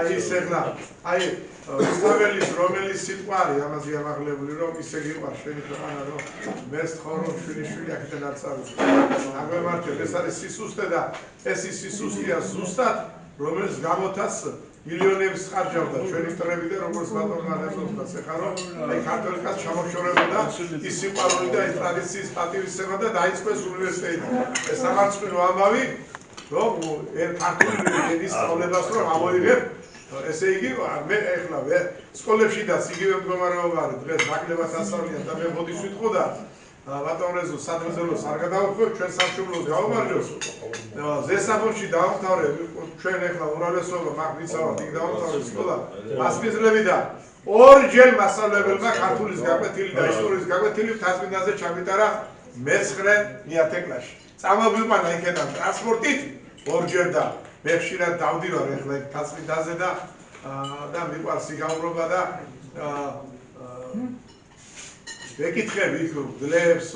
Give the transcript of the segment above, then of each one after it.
აი ეს ეხლა აი უცხოელის რომელიც სიტყვარი ამაზე ამაღლებული რომ ისე გიყვარ შენი ქვეყანა რომ მერს თხო რომ შვილი აქედან არ წავიდეს აგვემართეთ ეს არის სისუსტე და ეს ის სისუსტეა ზუსტად რომელიც გამოთას მილიონების ხარჯავდა ჩვენი მტრები და როგორც ბატონმა რეზოლტას ეხლა რომ აი ქართული კაცი ჩამოშორებოდა ის სიყვარული და ის ტრადიციის პატივისცემა და დაიწყეს უნივერსიტეტი ეს სამართლო ამბავი რომ ქართული ენის სწავლებას რომ ამოიღებ ესე იგი მე ეხლა სკოლებში და იგივე მდგომარეობა არის დღეს ნაკლებად ასწავლიან და მე მოდის ვიტყოდა ბატონ რეზო სადრეზოლოს არ გადავხვევ ჩვენ სამშობლოს გავამარჯოს ზესაფონში დავამთავრებ ჩვენ ეხლა უმრავლესობა მაგნიცავად იქ დავამთავრებ სკოლა მასპინძლებიდან ორჯერ მასწავლებელმა ქართულის გაკვეთილი და ისტორიის გაკვეთილი თასმინდაზე ჩაგვიტარა მე-9 მეათე კლასში წამოვიყვანა იქიდან ტრანსპორტით ორჯერ და მე ხშირად დავდივარ ეხლა იქ თასმინდაზე და მიყვარს სიგამრობა და ვეკითხები იქ გლებს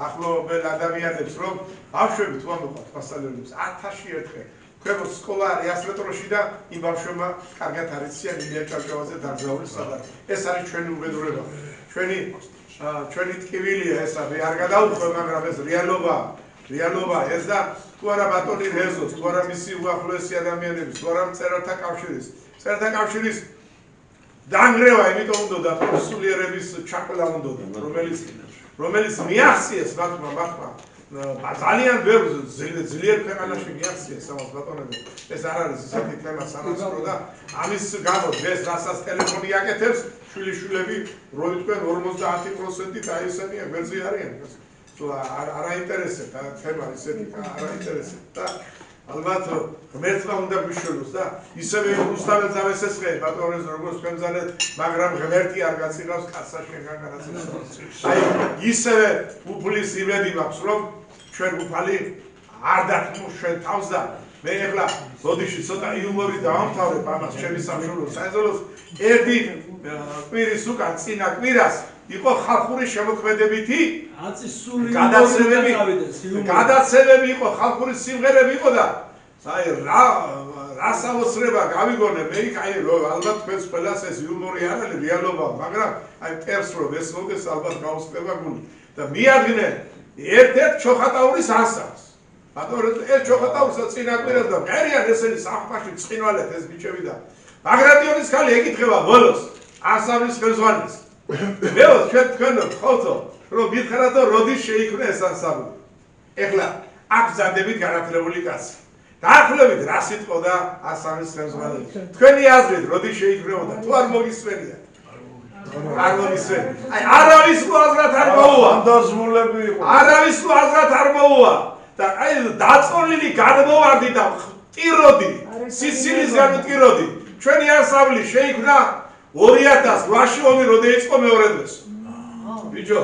ახლობელ ადამიანებს რომ ბავშვები თუ ამოყვათ მასწავლებლებს 1000-ში ერთხელ ქვემო სკოლა არის 100 მეტროში და იმ ბავშვებმა კარგად არიციან იმიან ჭავჭავაზე დაგზავნილი სადაც ეს არის ჩვენი უბედურება ჩვენი ტკივილია ესა მე არ გადავუხვევ მაგრამ ეს რეალობა ეს და თუ არა ბატონი რეზოს თუ არა მისი უახლოესი ადამიანების თუ არა მწერალთა კავშირის დანგრევა იმიტომ უნდა სულიერების ჩაკლა უნდა რომელიც მიახციეს მათმა ძალიან ბევრ ძლიერ ქვეყანაში მიახციეს ამას ბატონები ეს არ არის ისეთი თემა სამართლო და ამის გამო დღეს რასაც ტელეფონი აკეთებს შვილიშვილები რო იტყვენ 50% დაისანია გვერდზე არიან არ აინტერესებს თემა ისეთი არ აინტერესებს და ალბათ ღმერთმა უნდა გვიშველოს და ისევე რუსთაველს ავესესხე ბატონებს როგორც თქვენზანეთ მაგრამ ღმერთი არ გაწიღავს კაცსა შენგან განაცემს აი ისევე უფლის იმედი მაქვს რომ ჩვენ უფალი არ დათმო ჩვენ თავს და მე ეხლა ბოდიში ცოტა იუმორი დავამთავრებ ამას ჩემი სამშობლოს საერთოდ ერთი კვირის უკან წინა კვირას იყო ხალხური შემოქმედებითი გადაცემები იყო ხალხური სიმღერები იყო და აი რა სამოცრება გავიგონე მე იქ აი ალბათ თქვენს ყველას ეს იუმორი არ არის რეალობა მაგრამ აი ტერს რომ ეს მოგეს ალბათ გავუსწრება გული და მიადგნენ ერთ-ერთ ჩოხატაურის ასავს ბატონო ეს ჩოხატაურისა წინა კვირას და მერიან ესენი საფხაში წინვალეთ ეს ბიჭები და ბაგრატიონის ხალი ეკითხება ბოლოს ასავლის ხელმძღვანელს მეო თქვენ ხოთო რომ გითხრათ რომ როდის შეიქმნა ეს ანსამბლი ეხლა აქ ზადებით განათლებული კაცი. დაახლოებით რა სიტყოდა 103 ხელმძღვანელი. თქვენი აზრით, როდის შეიკრებოდა? თუ არ მოგისმენია. არ მოგისმენია. აი, არავის აზრად არ მოუვა. ანდაზმულები იყო. არავის აზრად არ მოუვა. და აი დაწოლილი გადმოვარდი და ტიროდი, სიცილისგან ტიროდი. ჩვენი ანსამბლი შეიქმნა 2008-ში ომი როდი იწყო მეორე დღეს. ბიჭო,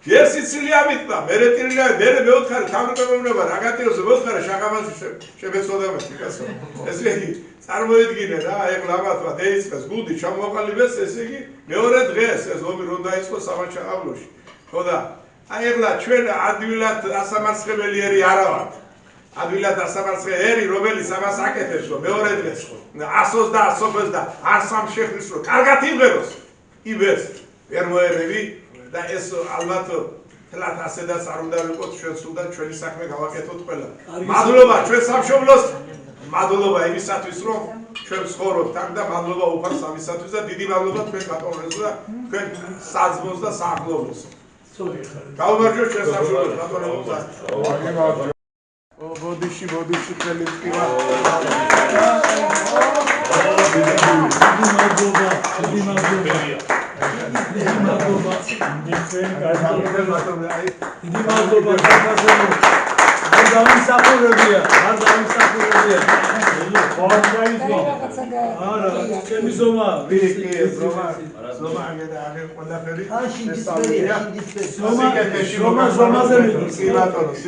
ჯერ სიცილია მიტყვა, მერე ტირილია, მერე მეოთხარი თავმჯდომარეობა რა გატიროს მეოთხარი შაღამაზი შემეცოდა მე კაცო. ესე იგი, წარმოედგინე რა, ეხლა ამათმა დაიწყეს გუდი ჩამოყალიბეს, ესე იგი, მეორე დღეს ეს ომი რომ დაიწყო სამაჩაღავლოში. ხო და აი ეხლა ჩვენ ადვილად ასამარცხებელი არა ვართ. ადვილად ასამარცხებელი ერი, რომელიც ამას აკეთებს, რომ მეორე დღეს ხო 120 სოფელს და არ სამ შეხრის რომ კარგად იმღეროს. იბეს ვერ მოერევი და ეს ალბათ თლათ ასედაც არ უნდა ვიყოთ ჩვენ სულთან ჩვენი საქმე გავაკეთოთ ყველა. მადლობა ჩვენ სამშობლოს, მადლობა იმისათვის რომ ჩვენ ცხოვრობთ აქ და მადლობა უფალს ამისათვის და დიდი მადლობა თქვენ ბატონებს და თქვენ საზღვრებს და საახლობლებს. გავმარჯვოთ ჩვენ სამშობლოს ბატონებსაც. ბოდიში ხელი ტკივა.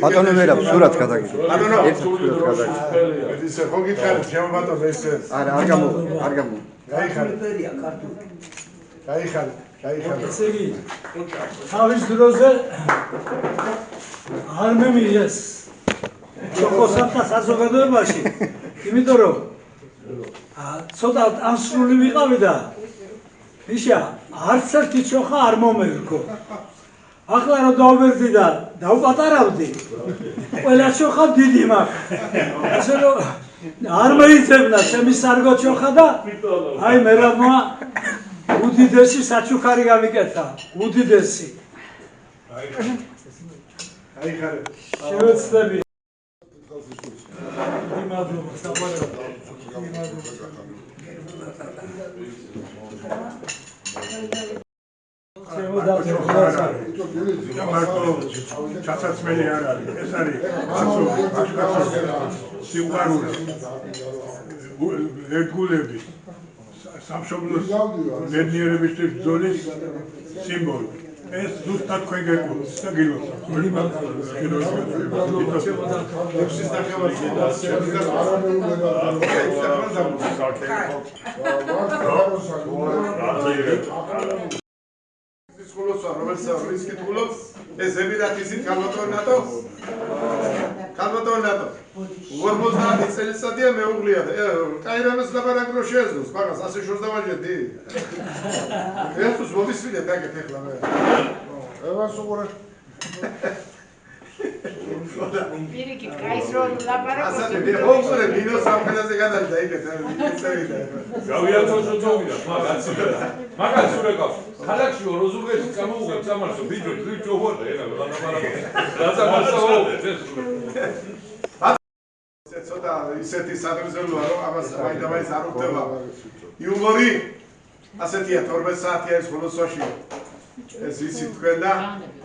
ბატონო მერაბ სურათ გადაგიდო. ისე ხო გითხარით ჩემო ბატონო ესე. არა, არ გამო. გაიხარეთ. ესე იგი, თავის დროზე არ მემიეს ჩოხოსანთა საზოგადოებაში, იმიტომ რომ ცოტა ანსრული ვიყავი და მიშა, არც ერთი ჩოხა არ მომერგო. ახლა რომ დავბერდი და დავპატარავდი, ყველა ჩოხა დიდი მაქვს. ასე რომ არ მეიცემნა ჩემი სარგო ჩოხა და აი მერაბმა უდიდესი საჩუქარი გამიკეთა, უდიდესი. გაიხარეთ. შევეცდები. მადლობა, საყვარელო. ჩაცაცმელი არ არის, ეს არის სიყვარული, ერთგულების, სამშობლოს მეცნიერებისთვის ბრძოლის სიმბოლო. ეს ზუსტად თქვენ გეკუთვნით და გილოცავთ. რომელიც კითხულობს ეს ზებირად ისიც ქალბატონნატო 50 წელიწადია მეუღლია და კაირანოს ლაპარაკრო შეეძლოს მაგას ასე შორს დავაჯერდი ერთს მომისვიდე დაგეთ ეხლა მე ევას უყურე პირიქით კაის რო ლაპარაკობს ასეთი მე ხოხურე მინოს სამხედროზე გადავიდა იქეთ გავიაცო ზოგია მაგაც ურეკავს ქალაქში როზუღეში წამოუღებ წამარსო ბიჭო ჯოღორ ეხლა ლაპარაკობს დაწამარსო ეს ცოტა ისეთი სადრზელოა რომ ამას მაინც არ უხდება იუმორი ასეთია 12 საათია ეს ხოლოსოში ეს იცით თქვენ და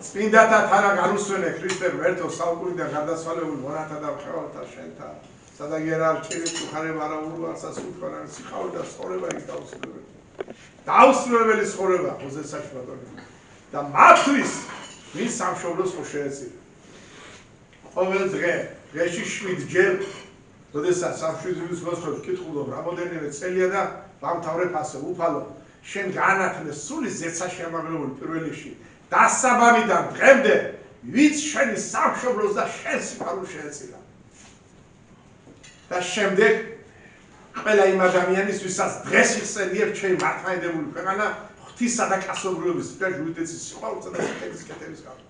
წმინდათა თანა განუსვენე ქრისტემ ერთო საუკუნიდან გარდაცვალებულ მონათა და ხევალთა შენთა სადაგერა რჩევი ხარება არა ურვასას უთქვა სიხავი და ცხოვრება იქ დაუსრულებელი ცხოვრება ხოზესაში ბატონო და მათთვის მის სამშობლოს ხო შეეცია ყოველ დღეში 7 ჯერ როდესაც სამშვიდობის მოსწრებს კითხულობ რამოდენიმე წელია და ვამთავრებ ასე უფალო შენ განათლე სული ზეცა შემაგრებული პირველ რიგში დასაბამიდან დღემდე ვიც შენი სამშობლოს და შენ სიყვარულს შეეცია და შემდეგ ყველა იმ ადამიანის ვისაც დღეს იხსენიებ ჩემი მართლმადიდებელი ქვეყანა ღვთისა და კაცობრიობის და ჟუდეცის სიყვარულსა და სიტყვის კეთების გამო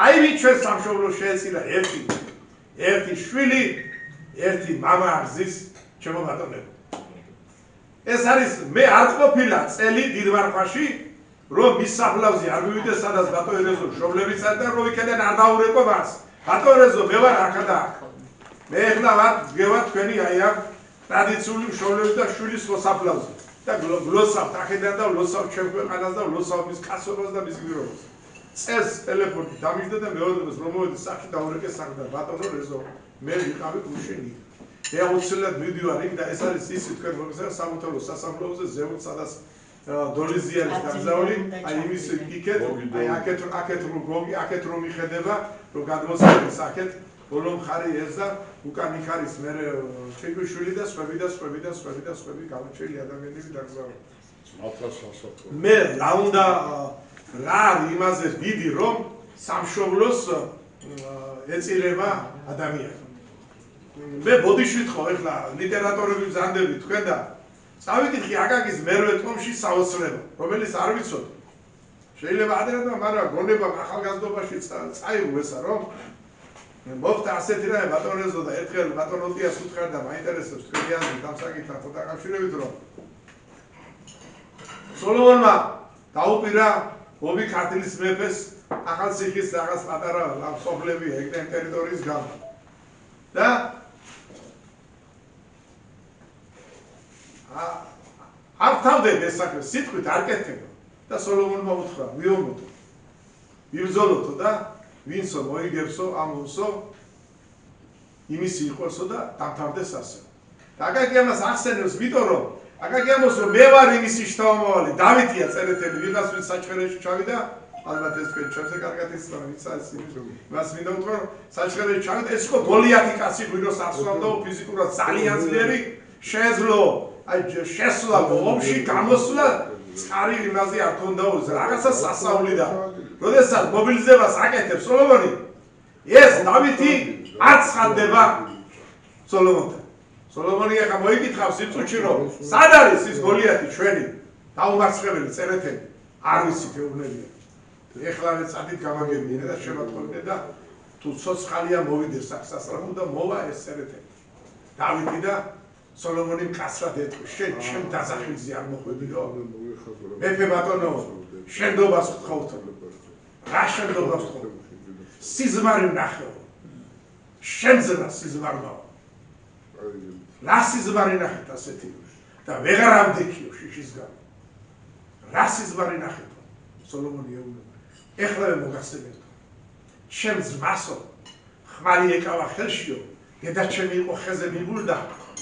აი ვით ჩვენ სამშობლოს შეეცია ერთი შვილი ერთი მამა აღზის ჩემო ბატონებო ეს არის მე არ ყოფილა წელი დიდვარხვაში რომ მის საფლავზე არ მივიდეს სადაც ბატონებო შობლებიც და რომ იქიდან არ დაურეკო მას ბატონო მე ვარ აქა და აქ. მე ახლა ვარ გევარ თქვენი აი ამ ტრადიციული მშობლების და შვილის მოსაფლავზე. და გლოსავთ აქედან და ვლოსავთ ჩემ ქვეყანას და ვლოსავთ მის კაცობას და მის გმირობას. წეს ტელეფონი დამიჯდა და მეუბნეს რომ მოვედი სახში და ურეკე საქმე ბატონო რეზო მე ვიყავი გუშინი. მე აუცილებლად მივდივარ იქ და ეს არის ისი თქვენ მოგესალმებით სამოთელო სასამლოზე ზემოთ სადაც დოლიზიანის დამზაული აი იმის იქეთ აი აქეთ რომ მიხედება რომ გადმოსწრების აქეთ ბოლო მხარი ეს და უკან იქ არის მე ჩეგვიშვილი და სხვები გამოჩენილი ადამიანები დაგზავნილი. მე რა უნდა რა იმაზე დიდი რომ სამშობლოს ეწირება ადამიანი. მე ბოდიშვით ხო ეხლა ლიტერატორები ბრძანდები თქვენ და წავიკითხი აკაკის მერვე ტომში საოცრება რომელიც არ ვიცოდ შეიძლება ადრენა მაგრამ გონება ახალგაზრდობაში წაიღუესა რომ მოხდა ასეთი რამე ბატონეზო და ერთხელ ბატონოტიას უთხარ და მაინტერესებს თქვენი აზრით ამ საკითხთან ხო დაკავშირებით რომ სოლომონმა დაუპირა ობი ქართლის მეფეს ახალციხის რაღაც პატარა სოფლები ეკნე ტერიტორიის გამო და არ თავდები ეს საქმე სიტყვით არ კეთდება და სოლომონმა უთხრა ვიომოდო ვიბრძოლოთო და ვინცო მოიგებსო ამოსო იმისი იყოსო და დამთავრდეს ასე. აკაკი ამას ახსენებს იმიტომ რომ აკაკი ამას რომ მე ვარ იმისი შთამომავალი დავითია წერეთელი ვიღას ვინც საჩხერეში ჩავიდა ალბათ ეს თქვენ ჩვენზე კარგად იცნობ ვინც არის იმას მინდა უთხრა რომ საჩხერეში ჩავიდა ეს ხო გოლიათი კაცი ღვინოს ახსოვდა ფიზიკურად ძალიან ძლიერი შეეძლო აი შესვლა ომში გამოსვლა წყარი იმაზე არ ქონდა რაღაცა სასაული და როდესაც მობილიზებას აკეთებს სოლომონი ეს დავითი აცხადდება სოლომონთან. სოლომონი ახლა მოიკითხავს იმ წუთში რომ სად არის ის გოლიათი ჩვენი დაუმარცხებელი წერეთელი არ ვიცით ეუბნებიან. ეხლა წადით გამაგებინე და შემატყობინე და თუ ცოცხალია მოვიდეს აქ სასწრაფო და მოვა ეს წერეთელი. დავითი და სოლომონი მკაცრად ეტყვის შენ ჩემ დაზახილზე არ მოხვედიო მეფე ბატონო შენდობას ვთხოვთ რა შენდობას ვთხოვთ სიზმარი ვნახეო შენზე რა სიზმარმა რა სიზმარი ნახეთ ასეთი და ვეღარ ამდექიო შიშისგან რა სიზმარი ნახეთ სოლომონი ეუბნება ეხლა მოგახსენებთ ჩემ ძმასო ხმალი ეკავა ხელშიო დედაჩემი იყო ხეზე მიბულდა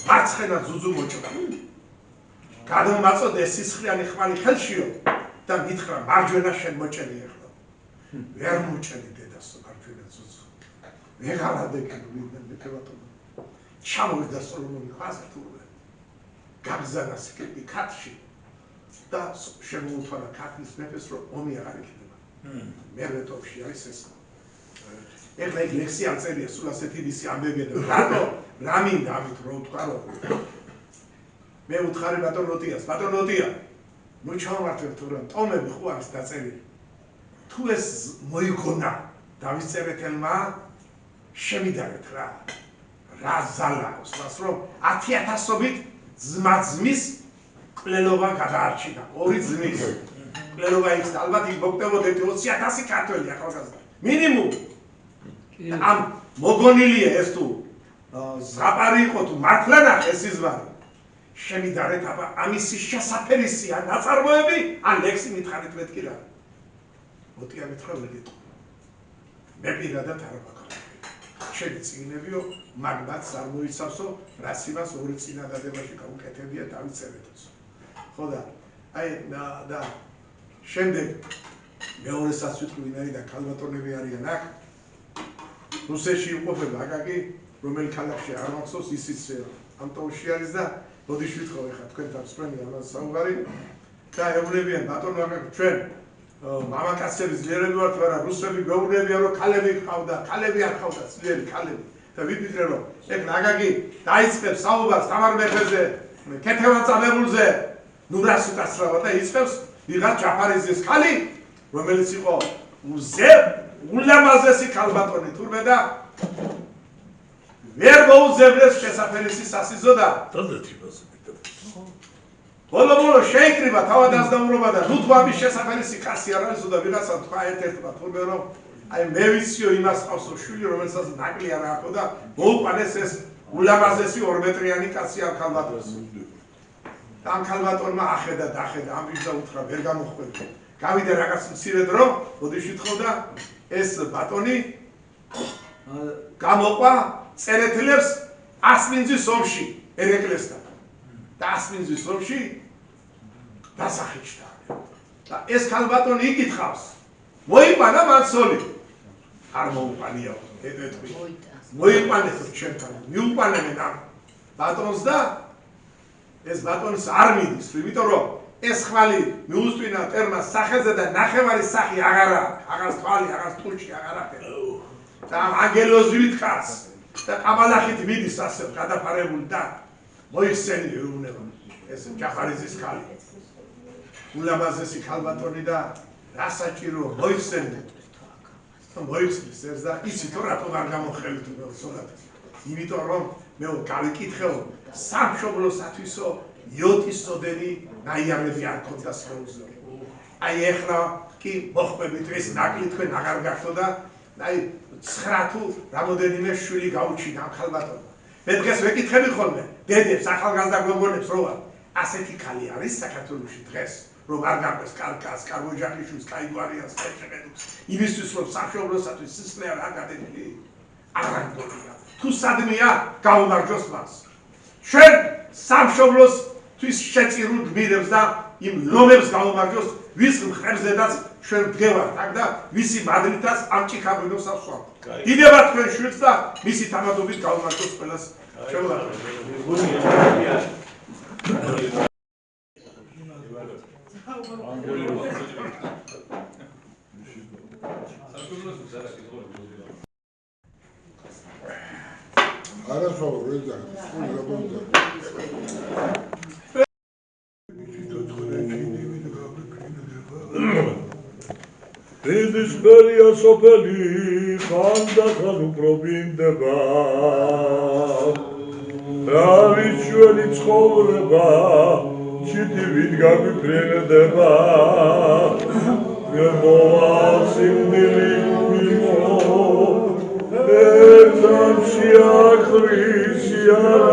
მარცხენა ზუზუ მოჭდა გადმოაწოდე სისხლიანი ხმალი ხელშიო და მითხრა მარჯვენა შენ მოჭენი ეხლა ვერ მოჭენი დედას მარჯვენა ზუზუ ვეღარ ადექი მეფე ბატონო ჩამოვიდა სოლომონი ხაზრთულე გაგზავნა სკიპი ქათში და შემოუთვალა ქართლის მეფეს რომ ომი აღარ იქნება მერვე ტომში არის ეს ეხლა იქ ლექსი არ წერია სულ ასეთი ვისი ამბებია და რატო რა მინდა ამით რო ვთქვა რომ მე უთხარი ბატონოტიას ბატონოტია ნუ ჩავმართებ თუ რა ტომები ხო არის დაწერილი თუ ეს მოიგონა დავის წერეთელმა შემიდარეთ რა ზალა უსმას რომ 10,000-ობით ძმის კვლელობა გადაარჩინა ორი ძმის კვლელობა იქ ალბათ იქ მოგდებოდეთ 20,000 ქართველი ახალგაზრდა მინიმუმ ამ მოგონილია ეს თუ ზღაპარი იყო თუ მართლა ნახე ეს იზმარი შემიდარეთ აბა ამისი შესაფერისია ნაწარმოები ან ლექსი მითხარით მეთქი რა მოტია მითხრა ვეგეტო მე პირადად არ ვაკეთებ შენი წიგნებიო მაგმაც არ მოიცავსო რაც იმას ორი წინადადებაში გაუკეთებია დავიწერეთოს ხო და აი და შემდეგ მეორესაც ვიტყვი ვინაიდან ქალბატონები არიან აქ რუსეთში იყოფება აკაკი რომელი ქალაქში არ მახსოვს ისიც ამ ტომში არის და ბოდიში ვითხოვ ეხლა თქვენთან სპრენი ამას საუბარი და ეუბნებიან ბატონო აკაკი ჩვენ მამაკაცები ძლიერები ვართ მაგრამ რუსები გვეუბნებიან რომ ქალები ყავდა ქალები არ ყავდა ძლიერი ქალები და ვიფიქრე რომ ეხლა აკაკი დაიწყებს საუბარს თამარ მეფეზე ქეთევან წამებულზე ნუ რას უკაცრავა და იწყებს ვიღაც ჯაფარიზის ქალი რომელიც იყო ულამაზესი ქალბატონი თურმე და ვერ მოუძებნეს შესაფერისი სასიზო და ბოლო შეიკრიბა თავად აზნაურობა და ნუ თუ ამის შესაფერისი კაცი არ არის და ვიღაცა თქვა ერთ-ერთმა თურმე რომ აი მე ვიციო იმას ყავსო შვილი რომელსაც ნაკლი არ აქვს და მოუყვანეს ეს ულამაზესი 2 მეტრიანი კაცი ამ ქალბატონს და ამ ქალბატონმა ახედა ამბის და უთხრა ვერ გამოხვედი გავიდა რაღაც მცირე დრო მოდი შეთხოვდა ეს ბატონი გამოყვა წერეთლებს ასმინძის ომში ერეკლესთან და ასმინძის ომში დასახიჩდა და ეს ქალბატონი იკითხავს მოიყვანა მაცოლი არ მოუყვანიო ეთქვი მოიყვანეს ჩემთან მიუყვანებენ ამ ბატონს და ეს ბატონის არ მიდის იმიტომ რომ ეს ხმალი მიუსტვინა ტერმა სახეზე და ნახევარი სახი აღარა აღარ თვალი აღარ ტუჩი აღარ აფერა და აგელოზვით კაც და ყაბალახით მიდის ასე გადაფარებული და მოიხსენი ეუბნება ეს ჯახარიძის ქალი ულამაზესი ქალბატონი და რა საჭირო მოიხსენი მოიხსნის ეს და იცით რომ რატომ არ გამოხევით უბრალოდ იმიტომ რომ მე გავიკითხეო სამშობლოსათვისო იოტის წოდენი ნაიარები არ ქონდა სხეულზე აი ეხლა კი მოხმებით ეს ნაკლი თქვენ აღარ გახსოვდა აი 9 თუ რამოდენიმე შვილი გაუჩინა ამ ქალბატონმა მე დღეს ვეკითხები ხოლმე დედებს ახალგაზრდა გოგონებს რომ ასეთი ქალი არის საქართველოში დღეს რომ არ გაყვეს კალკას, კარბოჯანიშვილს, კაიგوارიანს, კეჭებედუს იმისთვის რომ სამშობლოსათვის სისხლი არ გადადილი აღარ მგონია თუ სადმეა გაუმარჯოს მას შენ სამშობლოსთვის შეწირულ გმირებს და იმ ლომებს გაუმარჯოს ვის მხრებზედაც შენ ვდგევართ აქ და ვისი მადლითაც ამ ჭიქაბრინოს ავსვამ დიდება თქვენ შვილს და მისი თამადობით გაუმარჯოს ყველას შემოგვიყვანოთ This very sopeli ხანდახან უბრობინდება რავიშველი ცხოვრება ჩიტივით გაგვიფრენდება მოასინდილი ერთამში ახრისიარა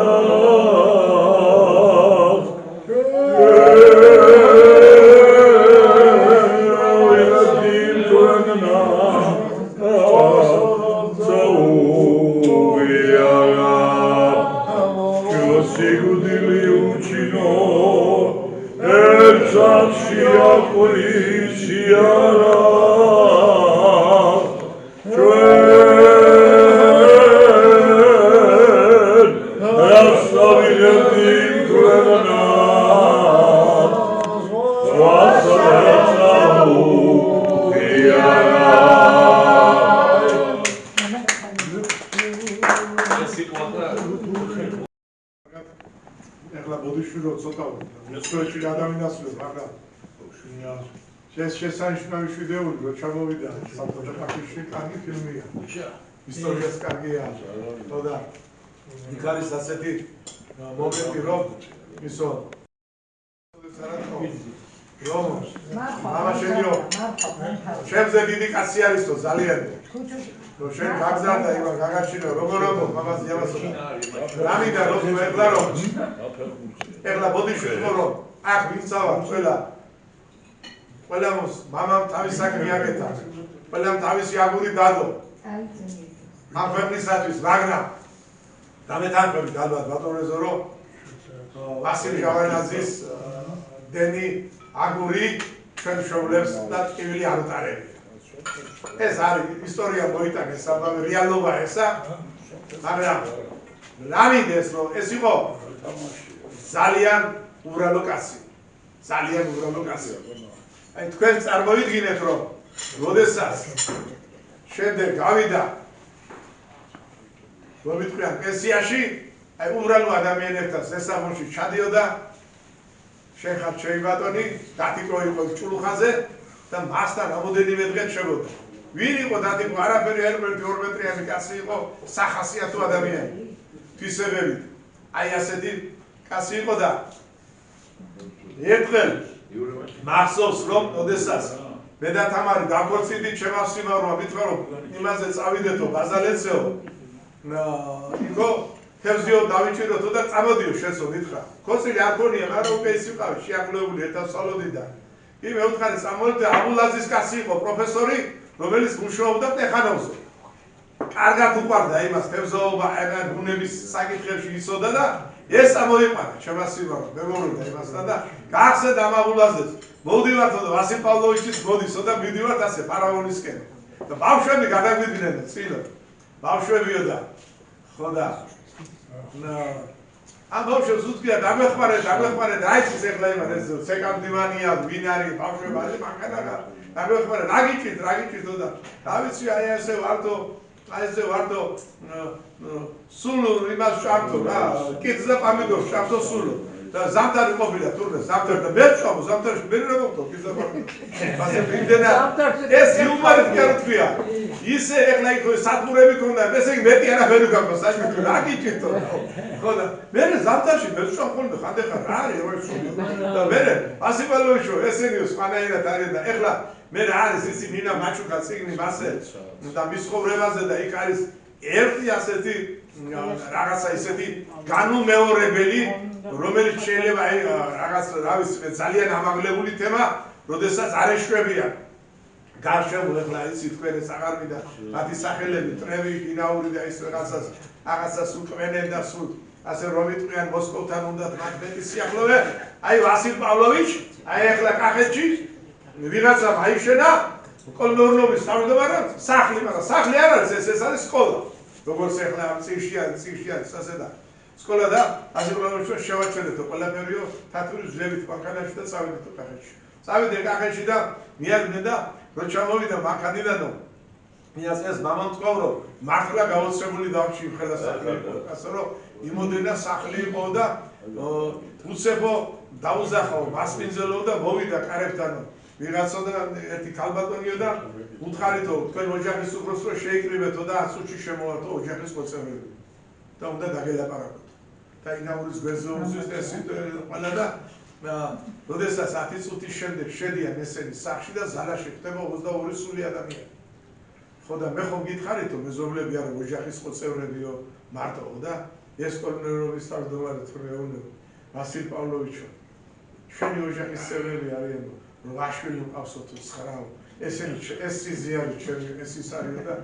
შესანიშნავი შვიდეული რო ჩამოვიდა საფოთო კაფეში კარგი ფილმია ისტორიას კარგია თოდა იქ არის ასეთი მომენტი რომ ისო რომ მამა შენიო შენზე დიდი კაცი არისო ძალიან რომ შენ გაგზარდა ივან გაგაჩინო როგორ მამას იავასო რამიდა რომ ეხლა რომ ეხლა ბოდიშვილი რომ აქ ვინცავა ყველამოს მამამ თავის საქმე აკეთა ყველამ თავისი აგური დადო ამ ქვეყნისათვის მაგრამ დამეთანხმებით ალბათ ბატონეზო რომ ვასილ ჟავანაძის დენი აგური ჩვენ მშობლებს და ტკივილი არ უტარებია ეს არის ისტორია მოიტანეს საბავე რეალობა ესა მაგრამ რამიდეს რომ ეს იყო ძალიან უბრალო კაცი აი თქვენ წარმოიდგინეთ რომ როდესაც შემდეგ გავიდა რომიტყვიან პენსიაში აი უბრალო ადამიანებთან სასამონში ჩადიოდა შენ ხარ ჩემი ბატონი დათიკო იყო ჭულუხაზე და მასთან რამოდენიმე დღე შეგოდა ვინ იყო დათიკო არაფერი არ ერთი 2 მეტრიანი კაცი იყო სახასიათო ადამიანი თვისებებით აი ასეთი კაცი იყო და ერთხელ მახსოვს რომ ოდესაც მე და თამარი დაქორწინდით ჩემს სიმავრმა მითხრა რომ იმაზე წავიდეთო ბაზალეცეო იქო თევზიო დავიჭიროთო და წამოდიო შეცო მითხრა ქოსილი არ ქონია მაგრამ უკვე ის იყავი შეაკლებული ერთასწავლოდიდან კი მე ვთხარი წამოდით აბულაზის კაცი იყო პროფესორი რომელიც მუშაობდა ტეხანოვზე კარგად უყვარდა იმას თევზაობა ეგ ბუნების საკითხებში იცოდა და ეს ამოიყვანა ჩემს სიმავრმა მე მომრდა იმასთან და გახსენდა ამ აბულაზეს მოვდივართო და ვასილ პავლოვიჩის მოდისო და მივდივართ ასე ფარავონისკენ და ბავშვები გადაგვიდნენ წილო ბავშვებიო და ხო და ამ ბავშვებს უთქვია დაგვეხმარეთ აი ის ეხლა იმან ეს სეკამდივანია ვინ არის ბავშვები არის მანქანა დაგვეხმარეთ რა გიჭირთ და რა ვიცი აი ესე ვარდო სულ იმას შავთო რა კიც და პამიდორს შავთო სულ და ზამთარი ყოფილა თურმე ზამთარი და მე ვშავო ზამთარში მე რა მოგთო კიც და პასე ვინდენა ეს იუმორით კი არ თქვია ისე ეხლა იქ სათბურები ქონდა ესე იგი მეტი არაფერი გაქვს საერთოდ რა გიჭირთო ხო და მე ზამთარში მე ვშავ ხოლმე ხანდახან რა არის რა ისე და მე ასიპალოვიჩო ესენიო სხვანაირად არის და ეხლა მე რა არის ისი ნინა მაჩუკა ციგნი მასე და მის ხოვრებაზე და იქ არის ერთი ასეთი რაღაცა ისეთი განუმეორებელი რომელიც შეიძლება აი რაღაც რა ვიცი ძალიან ამაღლებული თემა როდესაც არ ეშვებიან გარშემო ეხლა ისი თქვენ ეს აღარ მინდა მათი სახელები ტრევი ინაური და ის რაღაცას უყвеნენ და სულ ასე რომ იტყვიან მოსკოვთან უნდათ მათ მეტი სიახლოვე აი ვასილ პავლოვიჩი აი ეხლა კახეთში ვიღაცამ აიშენა კოლმეურნობის თავმჯდომარედ სახლი მაგრამ სახლი არ არის ეს არის სკოლა როგორც ეხლა ამ წიგნში არის ასე და სკოლა და ასე რომ შევაჩერდეთ ყველაფერიო თათურის ძლებით მანქანაში და წავიდეთ კახეთში წავიდე კახეთში და მიადგნე და რო ჩამოვიდა მანქანიდანო მიაწეს მამამ თქვა რომ მართლა გაოცებული დავში ხედა სახლი ასე რომ იმოდენა სახლი იყო და უცებო დაუზახო მასპინძელო და მოვიდა კარებთან ვიღაცა და ერთი ქალბატონიო და უთხარითო თქვენ ოჯახის უფროს რო შეიკრიბეთო და ასუჩი შემოვართო ოჯახის მოწვევები და უნდა დაგელაპარაკოთ და ინაურის გვერდზე უმზის ეს ყველა და როდესაც 10 წუთის შემდეგ შედიან ესენი სახლში და ზალაში ხდება 22 სული ადამიანი ხო და მე ხომ გითხარითო მეზობლები არა ოჯახის მოწევრებიო მარტო და ეს კოლმეურნობის თავმჯდომარე თურმეუნო ვასილ პავლოვიჩო შენი ოჯახის წევრები არიანო რომ აშვილი მყავსო თუ 9 ესენი ეს სიზიარი ჩემი ეს ის არის და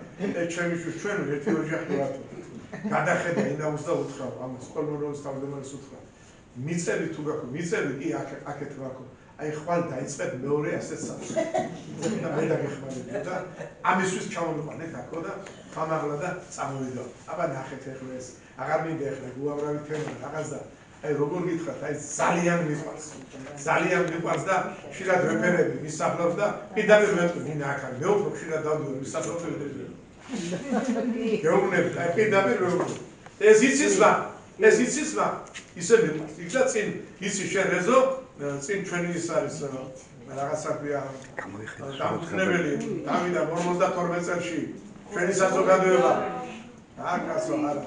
ჩემი ჩვენ ერთი ოჯახი ვართ გადახედა ინაუს და უთხრა ამ კოლმეურნობის თავმჯდომარეს უთხრა მიწები თუ გაქვს მიწები კი აქეთ გაქვს აი ხვალ დაიწყებ მეორე ასეც სამს და მე დაგეხმარებდი და ამისთვის ჩამოვიყვანე თქო და ხამაღლა და წამოვიდა აბა ნახეთ ეხლა ეს აღარ მინდა ეხლა უამრავი თემა რაღაც და აი როგორ გითხრათ აი ძალიან მიყვარს და ხშირად რეფერები მისახლავს და პირდაპირ მეთქვი ვინ აქ არის მე უფრო ხშირად დავდივარ მისახლავდები გეუბნებით აი პირდაპირ ეს იცისმა ისე მიყვარს იქ და წინ იცი შენ რეზო წინ ჩვენი ის არის რაღაცა ქვია დამხნეველი დავიდა 52 წელში ჩვენი საზოგადოება აკაცო არა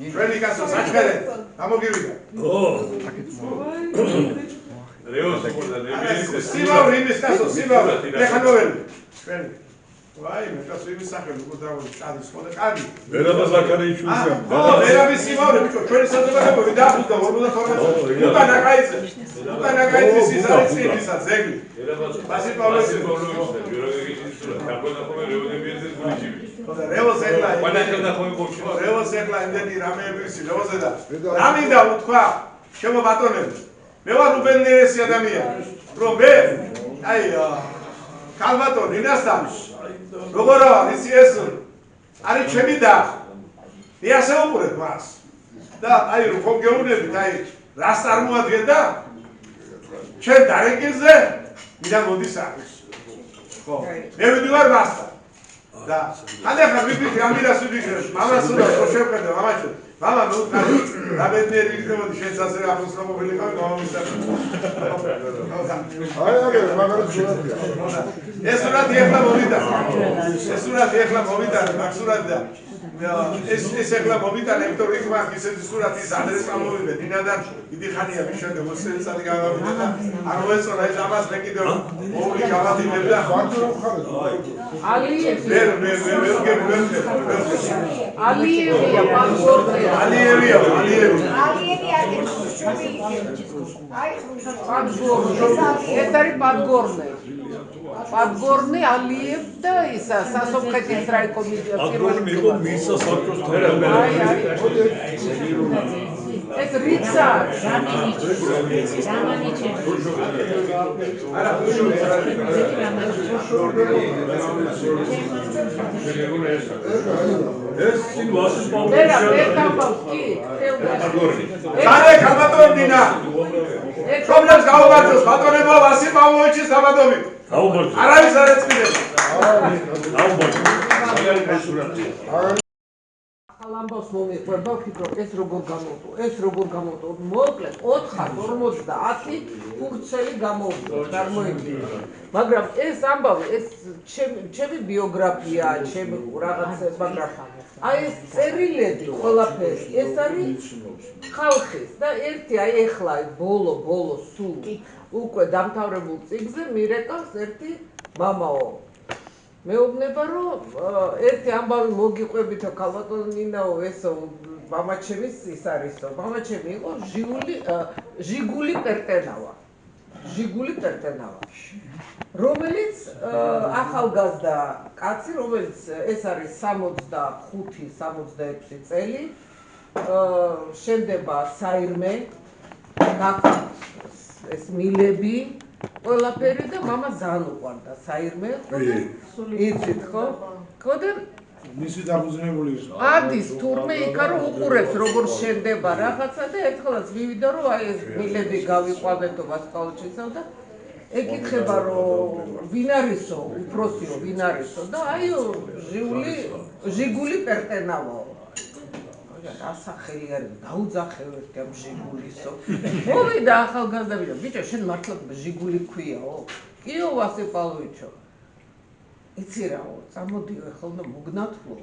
ჩვენი კაცო საჩხერე გამოგივიდა რეოს და სიმავრი იმის კაცო სიმავრი ტეხანოველი ჩვენი ვაი მე კაცო იმის სახელი უკვე დავი ჩადის ხო და კარგი ვერაბა ზაქარიაშვილი ვერაბი სიმავრი ბიჭო ჩვენი საზოგადოება დახვდა 52 უკან აკაიძეს ის არის ისა ზეგლი ვასილ პავლოვიჩი რევოს ეხლა რევოს ეხლა იმდენი რამეებისი რევოზე და რა მინდა უთქვა შემო ბატონები მე ვარ უბედნიერესი ადამიანი რომ მე აი ქალბატონ ინასთან როგორ ვარ ისი ეს არის ჩემი და მე ასე უყურებ მას და აი რომ გეუბნებით აი რას წარმოადგენდა ჩვენ დარეკილზე მინდა მოდის აქვს ხო მე ვიდივარ მასთან და ხალხა ვიფიქრე ამირას ვიფიქრე მამას უნდა შევხედე მამაჩო მამა ნუ და ბედნიერი იქნებოდი შენც ასე ახლოსა მობილიყავი გამომისცა აი მაგარი სურათია ეს სურათი ახლა მოვიდა ეს სურათი ახლა მოვიდა მაგ სურათი ეს ახლა მოვიდა ლექტორი იქმა ისეთი სურათი ის ადრესა მოვიდა დინადან დიდი ხანია მის შემდეგ 20 წელი გამოვიდა და არ მოეწონა ეს ამას მე კიდევ მოვლი გავადიდებდა Алиевия, подгорная. Алиевия. Это подгорный. Подгорный Алиев, да, и Сособхатис райком это Рица. Problems გაუბარდოს ბატონებო ვასილ პავლოვიჩის დაბადობით. არავის არ ეწმიდება. ახალამბავს მომიყვება ვფიქრობ ეს როგორ გამოვტო მოკლედ 450 ფუნქციელი გამოვტო წარმოიდგინე მაგრამ ეს ამბავი ეს ჩემი ბიოგრაფია ჩემი რაღაცა მაგრამ აი ეს წერილები ყველაფერი ეს არის ხალხის და ერთი აი ეხლა ბოლო სულ უკვე დამთავრებულ წიგნზე მირეკავს ერთი მამაო მეუბნება რომ ერთი ამბავი მოგიყვებითო ქალბატონო ნინაო ესო მამაჩემის ის არისო მამაჩემი იყო ჟიგული პერტენავა რომელიც ახალგაზრდა კაცი რომელიც ეს არის 65-66 წელი შენდება საირმე ეს მილები ყველაფერი და მამა ძალიან უყვარდა საირმე იცით ხო? ხოდა მისი დაფუძნებული ის ადის თურმე იქა რომ უყურებს როგორ შენდება რაღაცა და ერთხელაც მივიდა რომ აი ეს მილები გავიყვანეთო ვასკაუჩისო და ეკითხება რომ ვინ არისო უფროსიო ვინ არისო და აი ჟიგული პერტენავაო ასახელი არის დაუძახევ ერთი ამ ჟიგულისო მოვიდა ახალგაზრდები და ბიჭო შენ მართლა ჟიგული ქვიაო კიო ვასილ პავლოვიჩო იცი რაო წამოდიო ეხლა მოგნათლო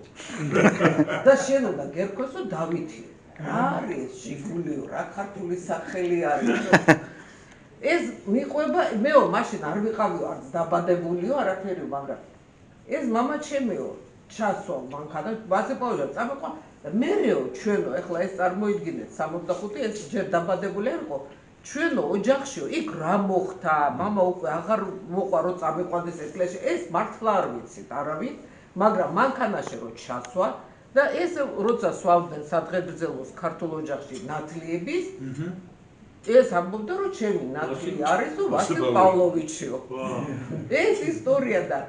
და შენ უნდა გერქვასო დავითი რა არის ჟიგულიო რა ქართული სახელი არის ეს მიყვება მეო მაშინ არ ვიყავიო არც დაბადებულიო არაფერი მაგრამ ეს მამა ჩემიო ჩასვა მანქანა ვასილ პავლოვიჩო წამოყვა მერეო ჩვენო ეხლა ეს წარმოიდგინეთ 65 ეს ჯერ დაბადებული არ იყო ჩვენო ოჯახშიო იქ რა მოხდა მამა უკვე აღარ მოყვა რომ წამიყვანდეს ეკლესიაში ეს მართლა არ ვიცით არავინ მაგრამ მანქანაში რო ჩასვა და ეს როცა სვავდნენ სადღეგრძელოს ქართულ ოჯახში ნათლიების ეს ამბობდა რომ ჩემი ნათლი არისო ვასილ პავლოვიჩიო ეს ისტორია და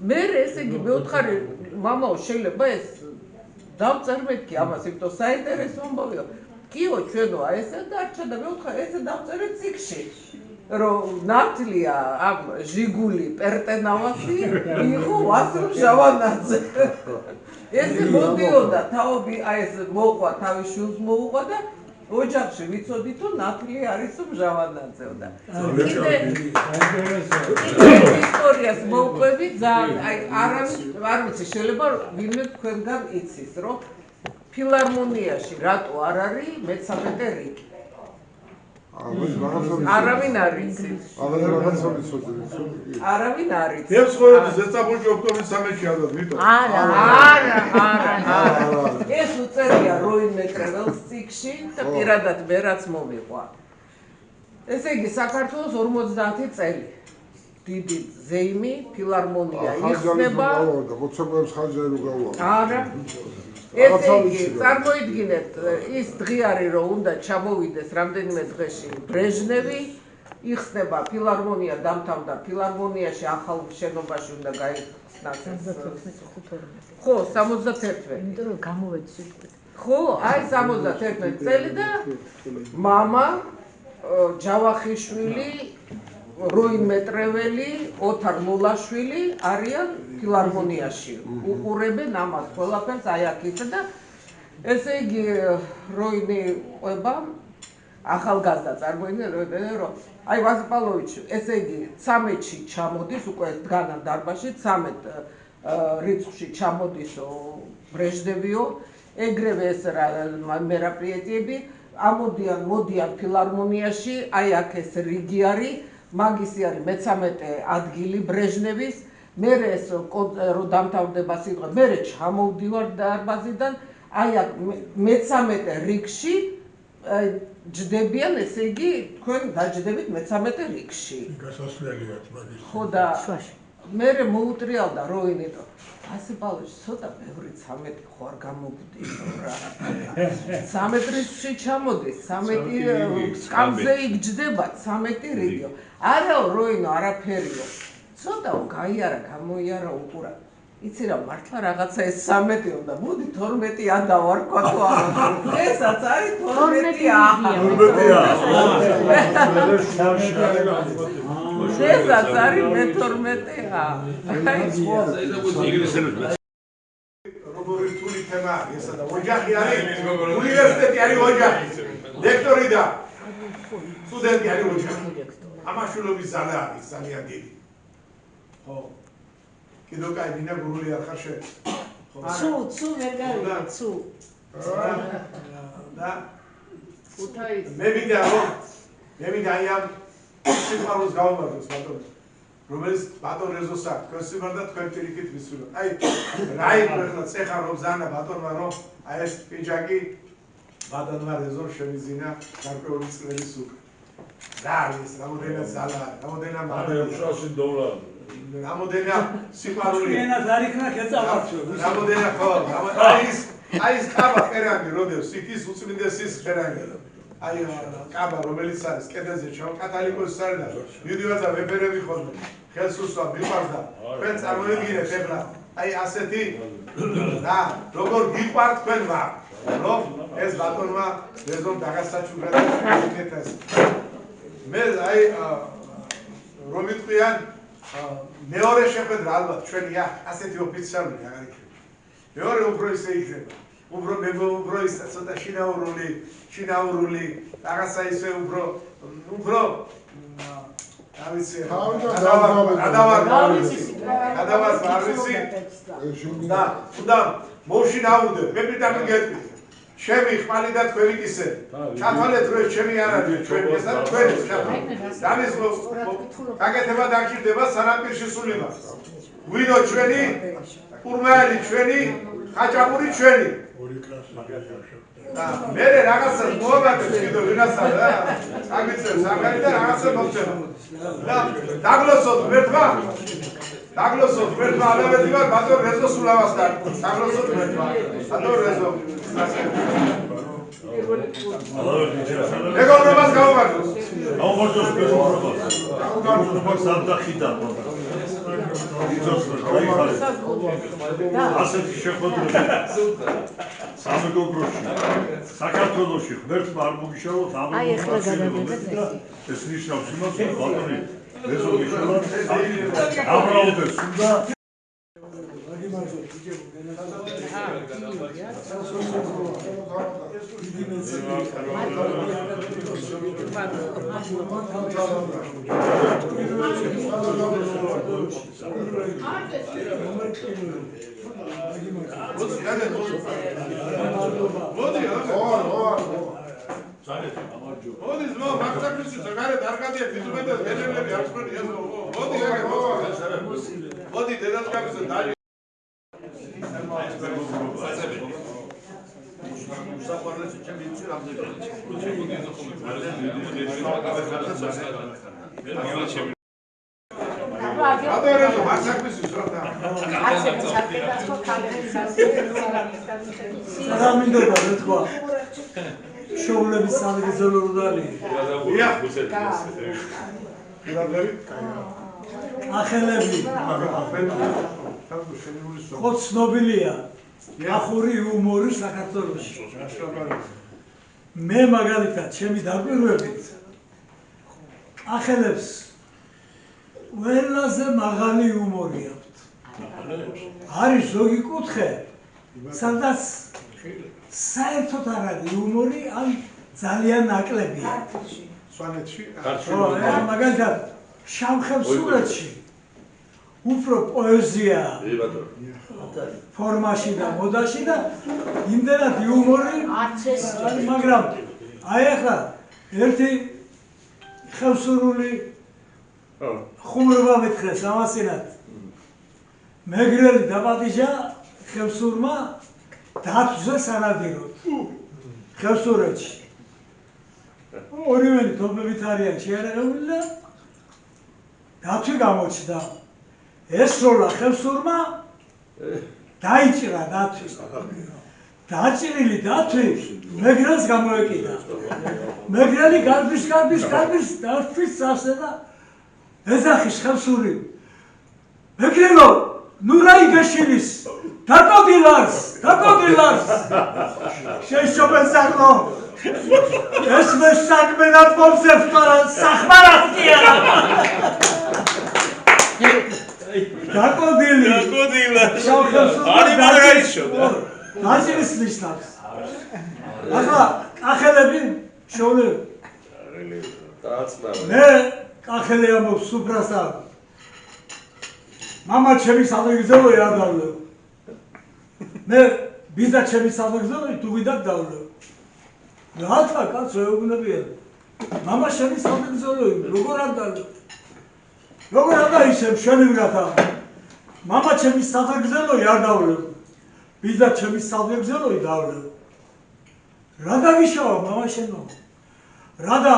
მე ესე იგი მეუთხარი მამაო შეიძლება ეს დავწერმეთქი ამას იმიტომ საინტერესო ამბავია კიო ჩვენო აი ესე დარჩა და მეუთხარი ესე დავწერე ციკში რომ ნათლია ამ ჟიგული პერტენავასი იყო ვასილ ჟავანაძე ესე მოდიოდა თაობი აი ეს მოყვა თავის შვილს მოუყვა და ოჯახში ვიცოდითო ნათლი არის ჟავანაძე და კიდე ისტორიას მოვყვები ძალიან აი არ ვიცი შეიძლება ვინმე თქვენგან იცის რომ ფილარმონიაში რატო არ არის მე-13 რიგი არავინ არ იცის არავინ არ იცის ეს ხოლმე ზეწაბულში ოქტომბრის 13-ში ალბათ ვიტო არა ეს უწერია როინ მეტრეველს ციკში და პირადად მე რაც მომიყვა ესე იგი საქართველოს 50 წელი დიდი ზეიმი ფილარმონია იხსნება არა ესე იგი წარმოიდგინეთ ის დღე არის რომ უნდა ჩამოვიდეს რამდენიმე დღეში ბრეჟნევი იხსნება ფილარმონია დამთავრდა ფილარმონიაში ახალ შენობაში უნდა გაიხსნას ხო 71 იმიტომ რომ გამოვეცი ხო აი 71 წელი და მამა ჯავახიშვილი როინ მეტრეველი, ოთარ მოლაშვილი არიან ფილარმონიაში. უყურებენ ამას ყველაფერს აი აქ და ესე იგი როინი ყვება ახალგაზრდა წარმოიდგინეთ რომ აი ვასიპალოვიჩი ესე იგი 13-ში ჩამოდის უკვე დგანა დარბაზში 13 რიცხვში ჩამოდის ბრეჟნევიო ეგრევე ეს მერაპრიეტიები მოდიან ფილარმონიაში აი აქ ეს რიგი არის მაგისი არის მე-13 ადგილი ბრეჟნევის მერე ეს რომ დამთავრდება სიტყვა მერე ჩამოვდივარ დარბაზიდან აი აქ მე-13 რიგში ჯდებიან ესე იგი თქვენ დაჯდებით მე-13 რიგში გასასვლელიათ მაგის ხო და მერე მოუტრიალდა როინი რომ ვასიპალოვიჩი ცოტა ბევრი 13 ხო არ გამოგვდის რა 13 რიგში ჩამოდის 13 სკამზე იგჯდება 13 რიგიო არა როინო არაფერიო ცოტა გაიარა გამოიარა უყურა იცი რა მართლა რაღაცა ეს 13 უნდა მოდი 12 ადავარქვა თუ არა ესაც არის 12-ია ესაც არის მე-12-ია როგორი რთული თემა არის ესა და ოჯახი არის უნივერსიტეტი არის ოჯახი ლექტორი და სტუდენტი არის ოჯახი ამაშულობის ზალა არის ძალიან დიდი ხო კიდო კაი მინდა გურული არ ხარ შენ ცუ ვერ გავიგე ცუ და უთავის მე მინდა აი ამ სიყვარულს გავუმართოს ბატონო რომელიც ბატონ რეზოს აქვს თქვენ სიმართლე თქვენ პირიქით მისულობთ აი რაიმე ახლა წეხა რომ ზანა ბატონმა რომ აი ეს პიჯაკი ბატონმა რეზომ შემიზინა გარკვეული წლების უკან და არის რამოდენად ზალა რამოდენად შავში დოლა რამოდენად სიყვარული ენად არ იქნა ეწავარჩო რამოდენად ხო აი ეს კაბა პერანგი როდევს იქის უწმინდესის პერანგი აი კაბა რომელიც არის კედელზე კათალიკოსის არის და მივიდივარ და ვეფერები ხოლმე ხელს უსვა მიყვარდა თქვენ წარმოედგინეთ ეხლა აი ასეთი და როგორ გიყვართ თქვენმა რომ ეს ბატონმა რეზომ დაგასაჩუქრა და შეგეკეთეს მე აი რომ მიტყვიან მეორე შეხვედრა ალბათ ჩვენი ასეთი ოფიციალური აღარ იქნება მეორე უფრო ისე იქნება უფრო ის ცოტა შინაურული რაღაცა ისე უფრო დავიცი და უნდა მოშინაურდეთ მე პირდაპირ გეტყვით ჩემი ხმალი და თქვენი კისერი ჩათვალეთ რომ ჩემი არ არის ჩვენი ეს არის თქვენი დამის გაკეთება დაგჭირდება სანამ პირში სულება ვინო ჩვენი პურმაელი ჩვენი ხაჭაპური ჩვენი მე რაღაცა მოაბატებს კიდევ ვინაცა რა აგიწევს აგარი და რაღაცა მოგწევ და დაგლოსოთ მერტმა ალავეთი ვარ ბატონ რეზო სულავასთან დაგლოსოთ მერტმა ბატონ რეზო მეგობრობას გაუმართოს აუმართოს მეგობრობას სამდახიდა ასეთი შეხვედრები სამეგობროში საქართველოში ღმერთმა არ მოგიშალოთ ეს ნიშნავს იმას რომ ბატონი რეზო მიხელა ამრავლდეს უნდა მოდი ზო მაგსაკრისი ზოგადად არ გადიათ იზუმეტეს გენერლები არ ხმები მოდი დედას კაცზე დაი საყვარლეში ჩემი იცი რამდენი ადორეზო მაგსაკრისი ზოგადად სამინდობა რა თქვა შოულების სამეგზელო რუდალი ახელები ხო ცნობილია ახური იუმორი საქართველოში მე მაგალითად ჩემი დაკვირვებით ახელებს ყველაზე მაღალი იუმორი აქვს. არის ზოგი კუთხე, სადაც საერთოდ არ არის იუმორი, ან ძალიან ნაკლებია. სვანეთში მაგალითად, შავხევსურეთში უფრო პოეზია ფორმაში და მოდაში და იმდენად იუმორი არის, მაგრამ აი ახლა ერთი ხევსურული ხუმრობა მითხრეს ამასინად. მეგრელი დაპატიჟა ხევსურმა დათვზე სანადიროდ ხევსურეთში. ორივენი თოფებით არიან შეერაღებული და დათვი გამოჩნდა. ესროლა ხევსურმა დაიჭრა დათვი. დაჭრილი დათვი მეგრელს გამოეკიდა. მეგრელი გარბის დათვის წასე და ეძახის ხევსური. მეგრელო, ნუ რა იგეშილის, დაკოდილარს. შეისწობენ საქმო. ეს მე საქმენად მომსებს სახმარასკია. დაკოდილი. შავხევსური მარგაიშო. დაჭრის ნიშნავს. ახლა კახელები შოვლები. მე კახელი ამბობს სუფრასთან. მამა ჩემი სადღეგრძელოა არ დავლევ. მე ბიძა ჩემი სადღეგრძელოა დუღიდად დავლევ. რათა კაცო ეუბნებიან. მამა ჩემი სადღეგრძელოა როგორ არ დავლევ. როგორ არ დაისებ შენი ვრათა. მამა ჩემი სადღეგრძელოა არ დავლევ. ბიძა ჩემი სადღეგრძელოა დავლევ. რა დაგიშავა მამა შენო? რადა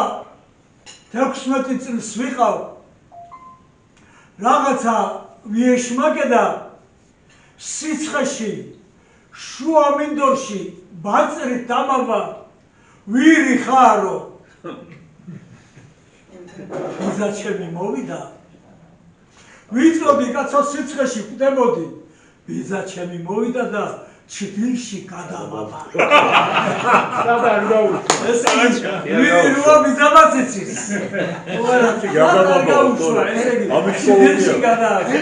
16 წელს ვიყავ. რაღაცა ვიეშმაკე და სიცხეში შუა მინდორში ბაწრით დამაბა ვირი ხარო. ბიძა ჩემი მოვიდა. ვიწოდი კაცო სიცხეში კვდებოდი. ბიძა ჩემი მოვიდა და ჩtildeში გადავაბა. ესე იგი ვირი როა ბიძამაც იცის. ჩtildeში გადავაბა.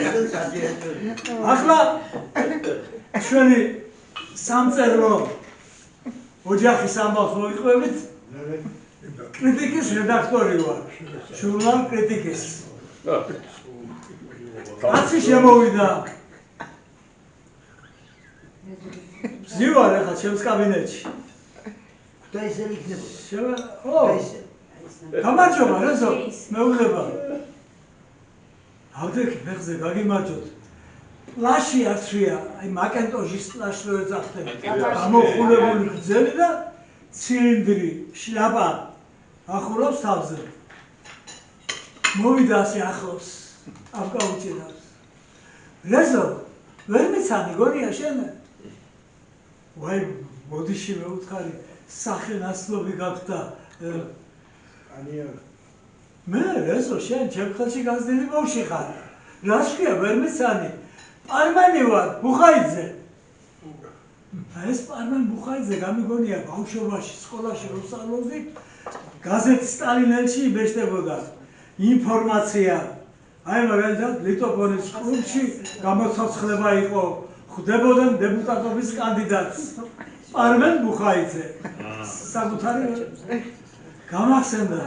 ახლა ჩვენი სამწერლო ოჯახის ამბავს მოვიყვებით. კრიტიკის რედაქტორი ვარ. ჟურნალ კრიტიკის. კაცი შემოვიდა. ზივარ ახლა ჩემს კაბინეტში. დაისელი იქნებოდა. გამარჯობა რეზო, მეუბნება. ავდექი ფეხზე გაგიმარჯოთ. პლაში არცვია, აი მაკენტოშის პლაში რო ეძახდები. გამოხულებული გრძელი და ცილინდრი, შლაპა ახურავს თავზე. მოვიდა ასე ახლოს, აბკაუჭირავს. რეზო, ვერ მიცანი გონია შენ? ვაი, მოდიში მეუთხარი, სახე ნაცნობი გაქვს. მე რეზო, შენ ჩემ ხელში გაზრდილი ბავში ხარ. რა შია ვერ მიცანი? პარმენი ვარ, ბუხაიძე. ეს პარმენ ბუხაიძე გამიგონია ბავშვობაში, სკოლაში რო სწავლობდი, გაზეთი სტალინელში იბეჭდებოდა ინფორმაცია. აი მაგალითად ლიტოპონის კლუბში გამოცოცხლება იყო, ხვდებოდნენ დეპუტატობის კანდიდატს. პარმენ ბუხაიძე. საკუთარი გამახსენდა.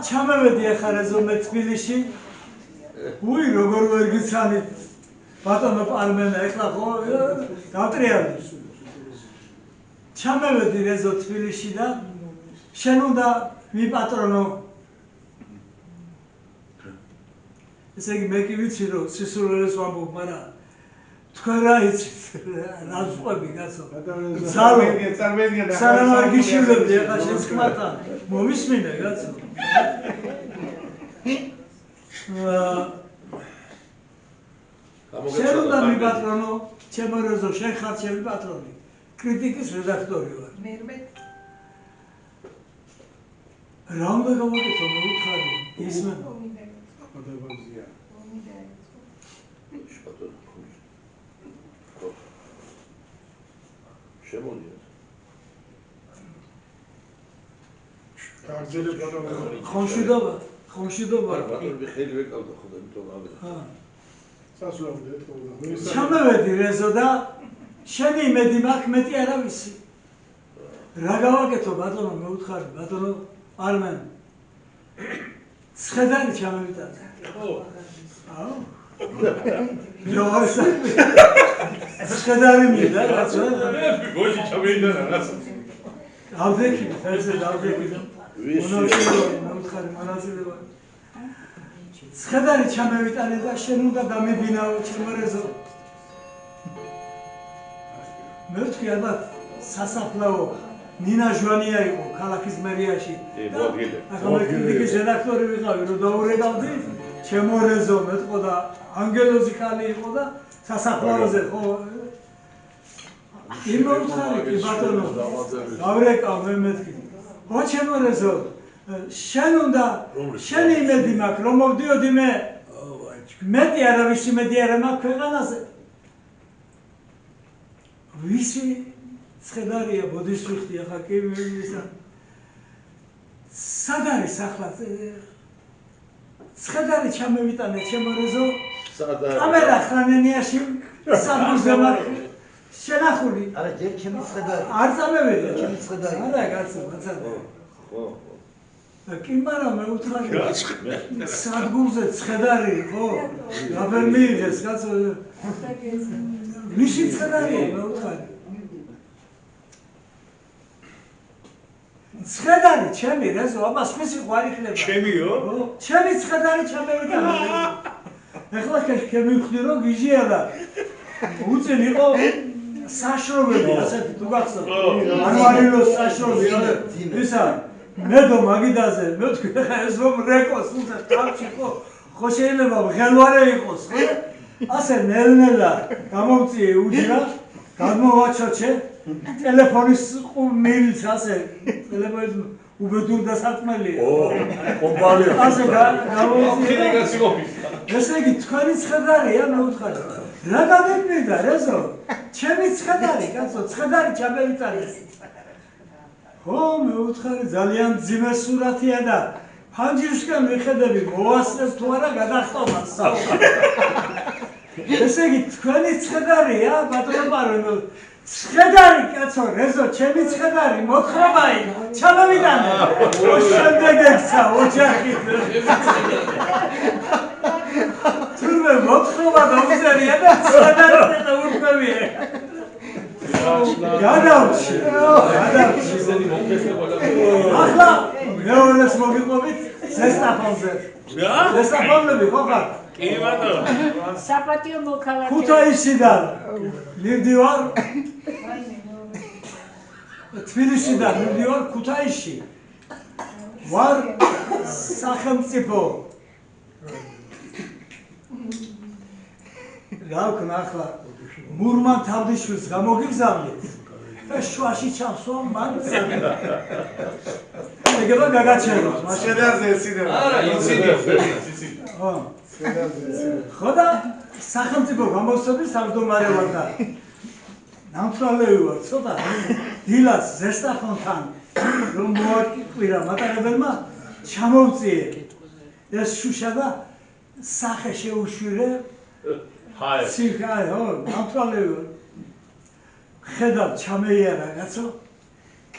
ჩამევედი ახლა რეზომე თბილისში. უი როგორ ვერ გიცანით ბატონო პარმენა ეხლა ხო გავტრიალდი. ჩამევედი რეზო თბილისში და შენ უნდა მიპატრონო. ესე იგი მე კი ვიცი რომ სისულელეს ვამბობ, მაგრამ თქვენ რა იცით რა ვყვები კაცო. წარმოიდგინე სანამ არ გიშივლები ახლა შენს ხმათან მომისმინე კაცო. შენ უნდა მიპატრონო, ჩემო რეზო, შენ ხარ ჩემი პატრონი. კრიტიკის რედაქტორი ვარ. რა უნდა გავაკეთო მე უთხარი, ისმენო. შემოდიოთ. ხონშვიდობა. ხომშიდობა. ბატონი ხელი ვეკავდა ხო და იმიტომ ავიღე. სასურამდე ეთქოდა. ჩამოვედი რეზო და შენი იმედი მაქვს მეტი არავისი. რა გავაკეთო ბატონო მეუთხარი ბატონო არმენ. ცხედარი ჩამოვიტანე. აუ. ჯოასა. ცხედარი მინდა რაცო? გოჟი ჩამეიდანა რაც. ავდექი, ფერზე დავდექი და მეუთხარი მონაწილეობა. ცხედარი ჩამოვიტანე და შენ უნდა დამებინაო ჩემორეზო. მე ვთქვი ალბათ სასაფლაო ნინა ჟვანია იყო ქალაქის მერიაში. აღმოჩნდიკის რედაქტორი ვიყავი, რომ დაურეკავდი ჩემორეზო მეტყოდა ანგელოზი ხალი იყო და სასაფლაოზე ხო იმოთხარი კი ბატონო დავრეკავ მე მეთქი. ხო ჩემორეზო შენ უნდა შენი იმედი მაქვს რომ მოვდიოდი მე მეტი არავისი მეტი არა მაქვს ქვეყანაზე. ვისი ცხედარია ბოდიშვილი ახლა კი მივისა. სად არის ახლა ცხედარი ჩამოვიტანე ჩემორეზო. სად არის? კამერა ხრანენიაში სამუზე მაქვს შენახული. არა ჯერ ჩემი ცხედარი. არ წამევედი ჩემი ცხედარი. არა კაცო მაცადე. ხო. კი მაგრამ მე უთხრა სადგურზე ცხედარი ხო? რაბერ მიიღეს კაცო. ვისი ცხედარია მე უთხრა. ცხედარი ჩემი რეზო აბას ხმის ყარი ხლება. ჩემიო? ჩემი ცხედარი ჩამევიტანე. ეხლა შემივხვდი რომ გიჟია და უწინ იყო საშრობები ასეთი თუ გახსოვთ. ანვარილოს საშრობები ისა მედო მაგიდაზე მე ვთქვი ხა ეს რომ რეკოს უნდა თავში ხო შეიძლება ღელვარე იყოს ხო? ასე ნელ-ნელა გამომწიე უჯრა გადმოვაჩოჩე ტელეფონის მილს ასე ტელეფონის უბედურდა საწმელია. კომპანია. ასე გამომწიე. ესე იგი თქვენი ცხედარია მე ვთქვი. რა გადაგმირდა რეზო? ჩემი ცხედარი კაცო ცხედარი ჩამევიტანე. ხო მე ვთქვი ძალიან ძიმე სურათია და ფანჯრისკენ მიხედები მოასწრებს თუ არა გადახტომას. ესე იგი თქვენი ცხედარია ბატონო პარონო ცხედარი კაცო რეზო ჩემი ცხედარი მოთხრობაი ჩამოვიტანე. შემდეგ ექცა ოჯახი. თურმე მოთხრობა დაუწერია და ცხედარი და ურკვევია. გადავში. ახლა მეორეს მოგიყვებით ზესტაფონზე. ზესტაფონები ხო ხარ? კი ბატონო. საპატიო მოქალაქე. ქუთაისიდან მივდივარ. თბილისიდან მივდივარ ქუთაისში. ვარ სახელმწიფო. რა ვქნა ახლა მურმან თავდიშვილს გამოგიგზავნით და შუაში ჩავსვა მან. ეგება გაგაჩეროთ. შედარზე ეცინება. არა, იცინი. ხო. ხო და სახელმწიფო გამოსცემის თავმჯდომარე ვარ და ნამცვალები ვარ ცოტა დილას ზესტაფონთან რომ მოაკვირა მატარებელმა ჩამოვწიე ეს შუშა და სახე შეუშვირე ჰაი. სიხაი ხო ნამცვალები ვარ ხედავ ჩამეიარა კაცო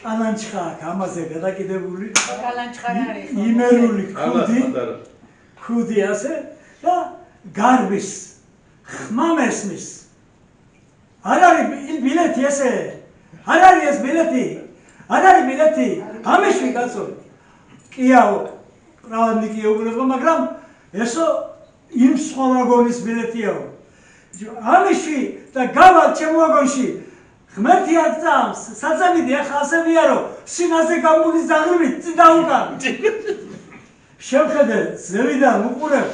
კალანჩხა აქვს ამაზე გადაკიდებული კალანჩხარი არის. იმერული ქუდი ასე და გარბის ხმა მესმის. არ არის ბილეთი ესე? არ არის ეს ბილეთი? არ არის ბილეთი? ამიშვი კაცო. კიაო, პრავადნიკი ეუბნება, მაგრამ ესო იმ სხვა ვაგონის ბილეთიაო. ამიშვი და გავალ ჩემ ვაგონში. ღმერთი აწამს, საწამიდი ახლა ასე ვიარო, სინაზე გამული ზაღლივით წინ უკან. შევხედე ზევიდან უყურებ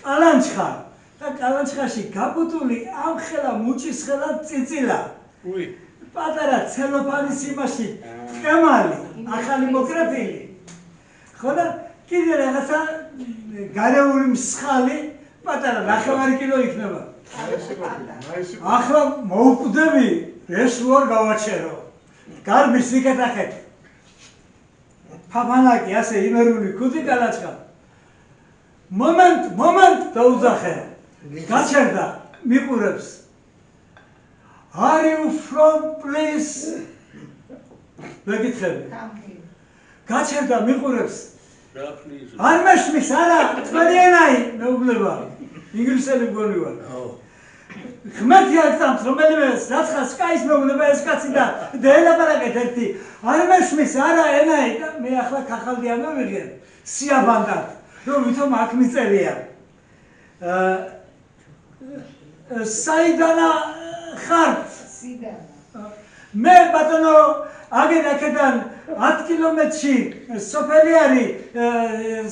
კალანჩხა და კალანჩხაში გაკუტული ამხელა მუჭის ხელა წიწილა. უი. პატარა ცელოფანის იმაში ყემალი, ახალი მოკრეფილი. ხო და კიდე რაღაცა გარეული მსხალი პატარა ნახევარი კილო იქნება. ახლა მოუკვდები ეს ვარ გავაჩერო. გარბის იქეთ ახეთ. ფაფანაკი ასე იმერული ქუდი კალაჩხა. Moment დაუძახე. გაჩერდა მიყურებს. Are you from please? მეკითხები. გაჩერდა მიყურებს. არ მეშმის არა, თქვენი ენაი მეუბნება. ინგლისელი მგონი ვარ. ღმერთი აღწამს რომელიმე რაცხა სკაის მეუბნება ეს კაცი და დაელაპარაკეთ ერთი. არ მეშმის არა ენაი და მე ახლა ქახალდია მოვიღე. სიაბანდად. რომ ვითომ აქ მიწერია. საიდანა ხართ? მე ბატონო აგერ აქედან 10 კილომეტრში სოფელი არის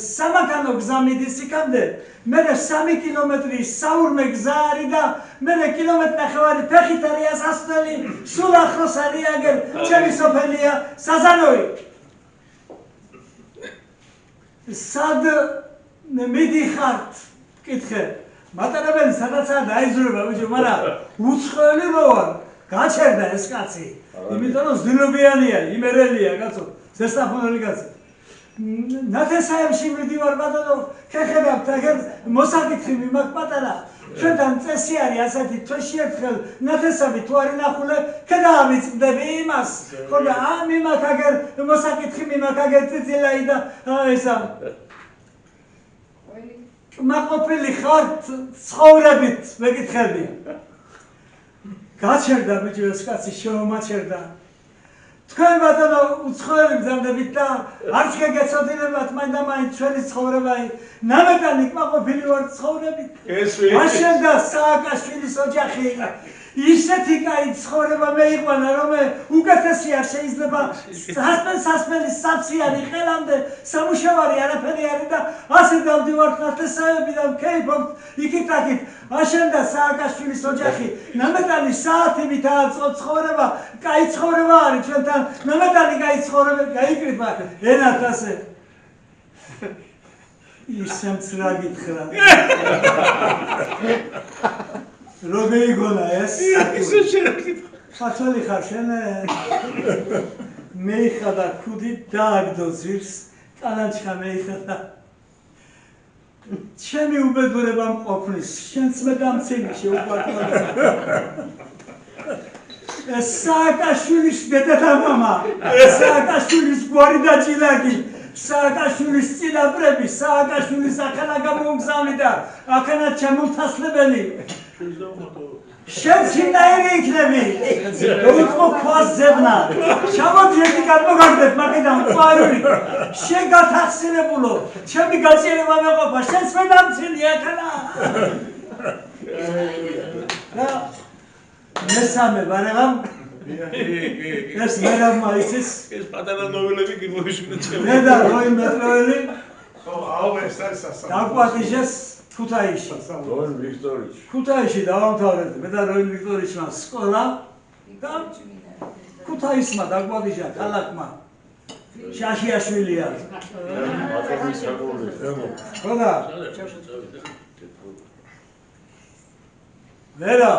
სამაქანო გზა მიდის იქამდე მე 3 კილომეტრი საურმე გზა არის და მე კილომეტრ-ნახევარი ფეხით არის ასასვლელი სულ ახლოს არის აგერ ჩემი სოფელია საზანოი სად მიდიხართ კითხე მატარებელი სადაცაა დაიზრება ბიჭო მაგრამ უცხოელი რო ვარ გაჩერდა ეს კაცი იმიტომ რომ ზდილობიანია იმერელია კაცო ზესტაფონელი კაცი ნათესაებში მივდივარ ბატონო ქეხედავთ აგერ მოსაკითხი მიმაქვს პატარა ჩვენთან წესი არის ასეთი თვეში ერთხელ ნათესავი თუ არის ნახულე ქედავიწდები იმას ხო და მიმაქვს აგერ მოსაკითხი მიმაქვს აგერ წიწილაი და ესა მაყოფილი ხართ ცხოვრებით მეკითხები გაჩერდა ბიჭო ეს კაცი შემოჩერდა თქვენ ბატონო უცხოელი მზადებით და არც გეგეცოდინებათ მაინდა-მაინც ჩვენი ცხოვრება ნამეტანი კმაყოფილი ვარ ცხოვრებით აშენდა სააკაშვილის ოჯახი ისეთი კაი ცხოვრება მეიყვანა რომ უკეთესია შეიძლება სასმელი სამსიანი ხელამდე სამუშავარი არაფერი არის და ასე დავდივართ ნათესავები და ვქეიფობთ იქით-აქით აშენდა სააკაშვილის ოჯახი ნამეტანი საათებითაა ცხოვრება კაი ცხოვრება არის ჩვენთან ნამეტანი კაი ცხოვრება გაიკრიბა ენათ ასე ისემ ცრა გითხრა როგორ იგონა ეს ისე შეიძლება ხათალი ხარ შენ მეიხადა ქუდი დააგდო ძირს ტანაჩხა მეიხადა ჩემი უბედურება მყოფნის შენც მე დამცინი შეუყვარდა ეს სააკაშვილის დედა და მამა სააკაშვილის გვარი და ჭილაკი სააკაშვილის წინაპრები სააკაშვილის ახანა გამომგზავნი და ახანა ჩამომთასლებელი შენ შინაერი იქნები უცხო ქვას ზებნა ჩამოდი ერთი გადმოგაგდეთ მაგიდან ყვარული შენ გათახსინებულო ჩემი გაჭირება მეყოფა შენც მე დამცინი ახანა მესამე ბარაღამ ეს მერაბმა იცის ეს პატარა ნოველები გიმოიშვილე მე და როი მეტროელი აუ ეს არის სასწაული დაგვატიჟეს ქუთაისში როინ ვიქტორიჩი ქუთაისში დავამთავრეთ მე და როინ ვიქტორიჩმა სკოლა და ქუთაისმა დაგვატიჟა ქალაქმა შაშიაშვილია მატონის საკურდე ხო და ვერა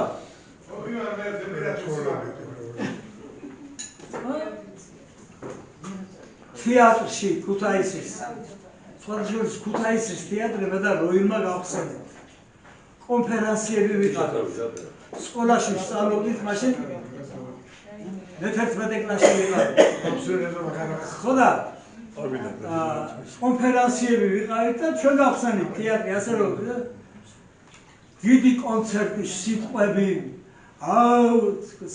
თეატრში ქუთაისის სხვადასხვა ქუთაისის თეატრი მე და როილმა გავხსენეთ კონფერენციები ვიყავით სკოლაში სწავლობდით მაშინ მე-11 კლასში ვიყავით ხო და კონფერენციები ვიყავით და ჩვენ გავხსენით თეატრი ასე რომ დიდი კონცერტი სიტყვები აუ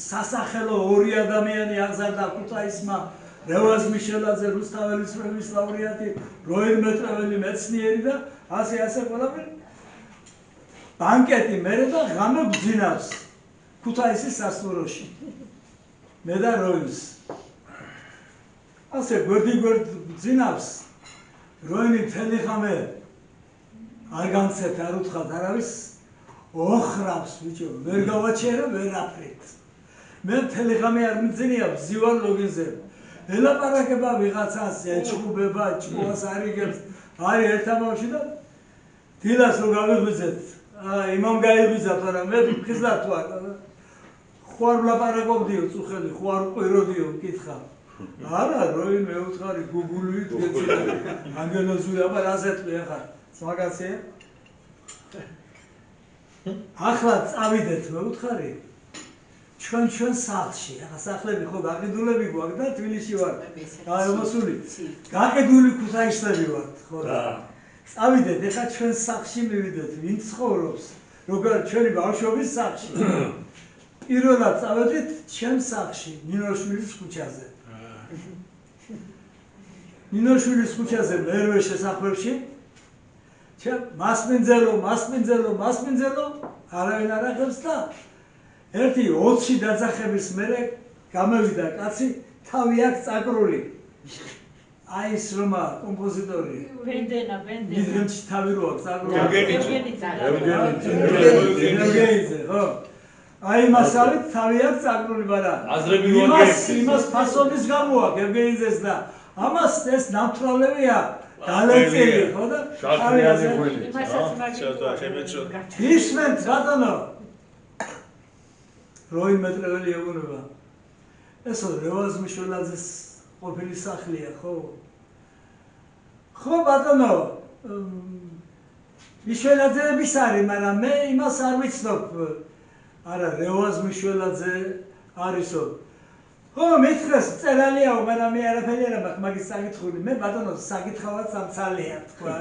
სასახელო ორი ადამიანი აღზარდა ქუთაისმა რევაზ მიშელაძე რუსთაველის პრემიის ლაურეატი როილ მეტროველი მეცნიერი და ასე ყველაფერი ბანკეტი მერე და ღამე ბძინავს ქუთაისის სასტუმროში მე და როილს ასე გვერდ ბძინავს როილი მთელი ღამე არ განცეთ არ უთხარ არავის ოხრავს ბიჭო ვერ გავაჩერე ვერაფრით მე მთელი ღამე არ მძინია ბზივარ ლოგინზე ელაპარაკება ვიღაცას ეჭუბება ჭუას არიგებს არის ერთ ამბავში და დილას რო გავიღვიძეთ იმამ გაიღვიძა მაგრამ მე ხიზლად ვარ ხوار ვლაპარაკობდიო წუხელი ხوار ყვიროდიო მკითხა არა როი მე უთხარი გუგულით გეცი ანგელოზური აბა რაზეთვი ახლა მაგაცია. ახლა წავიდეთ მე უთხარი. ჩვენ სახლში, ახლა სახლები ხო გაყიდულები გვაქვს და თბილისში ვარ. გამოსული. გაყიდული ქუთაისლები ვართ, ხო და. წავიდეთ, ეხლა ჩვენ სახლში მივიდეთ, ვინ ცხოვრობს? როგორ ჩვენი ბავშვობის სახლში. პირველად წავედით ჩემს სახლში, ნინოშვილის ქუჩაზე. ნინოშვილის ქუჩაზე მერვე შესახვევში. მასმინძელო, არავინ არ ახებს და ერთი 20 დაძახების მერე გამოვიდა კაცი, თავი აქვს წაკრული. აი ეს რომა კომპოზიტორი. ბენდენა. მიდრემში თავი რო აქვს წაკრული. евгений ხო. აი მასალით თავი აქვს წაკრული, მაგრამ აზრები იმას ფასონის გამო აქვს евгенийზეს და ამას ეს ნამთრალევია. გალეწილი ხო და შარტიანი ღველი. ისმენთ ბატონო. როი მეტრეველი ეგუნება. ესო რევაზ მიშველაძის ყოფილი სახლია, ხო? ხო ბატონო. მიშველაძეების არის, მაგრამ მე იმას არ ვიცნობ. არა, რევაზ მიშველაძე არისო. ხო, მითხრას წერალიაო, მაგრამ მე არაფერი არ მაქვს მაგის საკითხული. მე ბატონო საკითხავად სამცალია თქვა.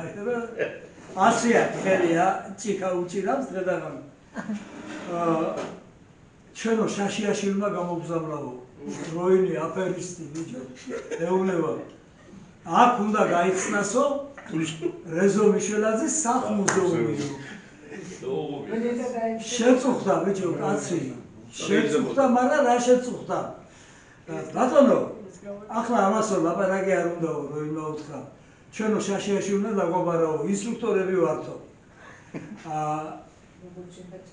ასია ხელია, ჭიქა უჭირავს დღედაღამე. ჩვენო შაშიაში უნდა გამოგზავნავო. როინი აფერისტი ბიჭო. ეუბნება. აქ უნდა გაიხსნასო რეზო მიშველაძის სახლ-მუზეუმი. შეწუხდა ბიჭო კაცი. შეწუხდა, მაგრამ რა შეწუხდა? ბატონო, ახლა ამასო ლაპარაკი არ უნდაო, როინმა უთხრა. ჩვენო შაშიაში უნდა დაგვაბარაო, ინსტრუქტორები ვართო.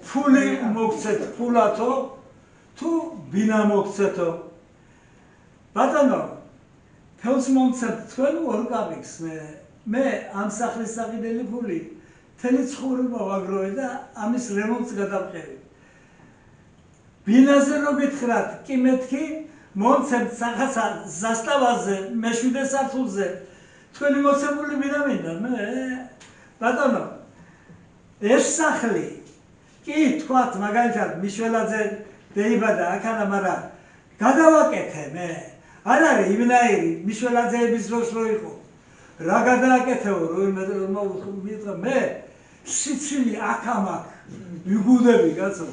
ფული მოგცეთ ფულათო, თუ ბინა მოგცეთო. ბატონო, თელს მომცეთ თქვენ ორ კაბიქს მე ამ სახლის საყიდელი ფული თელი ცხოვრება ვაგროვე და ამის რემონტს გადავყევი. ბინაზე რო გითხრათ, კი მეთქი მომცემ სახასა ზასტავაზე, მეშვიდე სართულზე. თქვენი მოცემული ბინა მინდა მე. ბატონო, ეს სახლი კი თქვათ მაგალითად მიშველაძე დაიბადა აქანა, მაგრამ გადავაკეთე მე. არ არის იმნაირი მიშველაძეების დროს რო იყო. რა გადააკეთეო, რომ მე სიცილი აქ ამაკ ვიგუდები კაცო.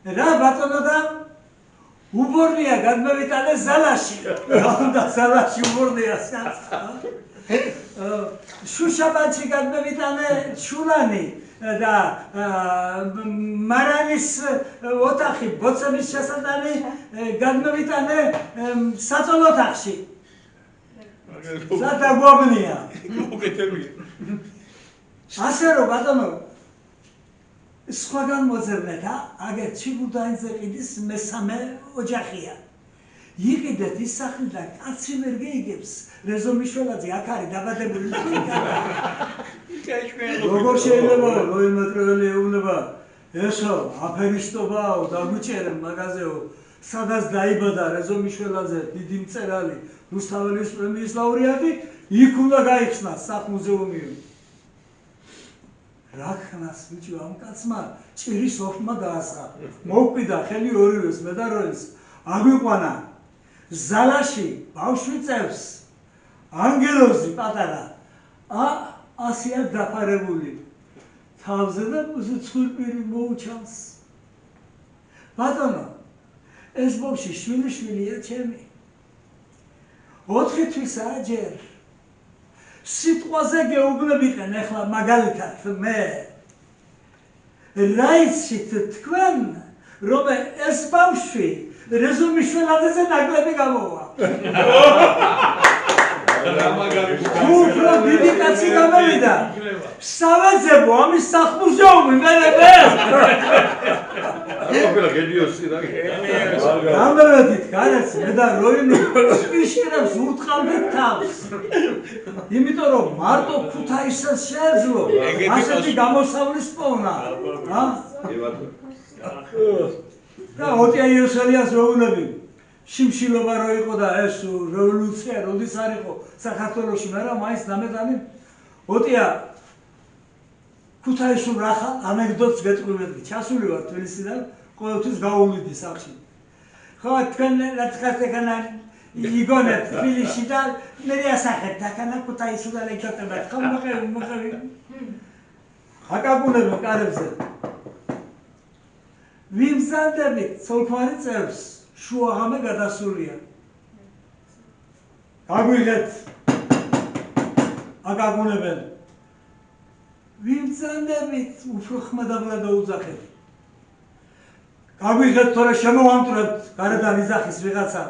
რა ბატონო და უბორნია გადმევიტანე ზალაში. რა უნდა ზალაში უბორნია კაცო. შუშაბანში გადმევიტანე ჩულანი და მარანის ოთახი ბოცების შესატანი გადმევიტანე საწოლ ოთახში. სადაგვაბნია. ასე რომ ბატონო სხვაგან მოძებნეთა აგერ ჩიბურდაინზე ყიდის მესამე ოჯახია. იყიდეთ ის სახლი და კაცი ვერ გეიგებს. რეზო მიშველაძე აქ არის დაბადებული. როგორ შეიძლება როი მეტრეველი ეუბნება ესო აფერისტობაო დაგვიჭერე მაგაზეო სადაც დაიბადა რეზო მიშველაძე დიდი მწერალი რუსთაველის პრემიის ლაურეატი იქ უნდა გაიხსნას სახლ-მუზეუმი. რა ხნას ბიჭო ამ კაცმა ჭირის ოფმა დაასხა. მოვკვიდა ხელი ორივეს მე და როინს აგვიყვანა ზალაში ბავშვი წევს ანგელოზი პატარა ასია დაფარებული თავზე და ცხვირპირი მოუჩანს. ბატონო ეს ბავშვი შვილიშვილია ჩემი. 4 თვისაა ჯერ. სიტყვაზე გეუბნებიან ახლა მაგალითად მე. რაიცით თქვენ რომ ეს ბავშვი რეზო მიშველაძეზე ნაკლები გამოვა. უფრო დიდი კაცი გამოვიდა. სავეძებო ამის სახლ-მუზეუმი გამოვედით გარეთ მე და როინი სპიშკერებს ურტყავდით თავს. იმიტომ რომ მარტო ქუთაისას შეეძლო ასეთი გამოსავლის პოვნა. და ოტია იოსელიას როუნები შიმშილობა რო იყო და ეს რევოლუცია როდის არ იყო საქართველოში, მაგრამ მაინც დამეტანი ოტია ქუთაისურ ახალ ანეკდოტს გეტყვი ჩასული ვარ თბილისიდან ყოველთვის გავუვიდი სახში ხო თქვენ რატყასთან იგონებთ თბილისში და მე ასახეთ თქანა ქუთაისურ ანეკდოტებად ხო მოყევი აკაგუნებო კარებზე ვიმზადებით ცოლქვარი წევს შუაღამე გადასულია გაგვიღეთ აკაგუნებენ ვიმზადებით უფრო ხმადაბლა დაუძახეთ გაგვიღეთ თორე შემოვამტვრებთ გარედან იზახის ვიღაცა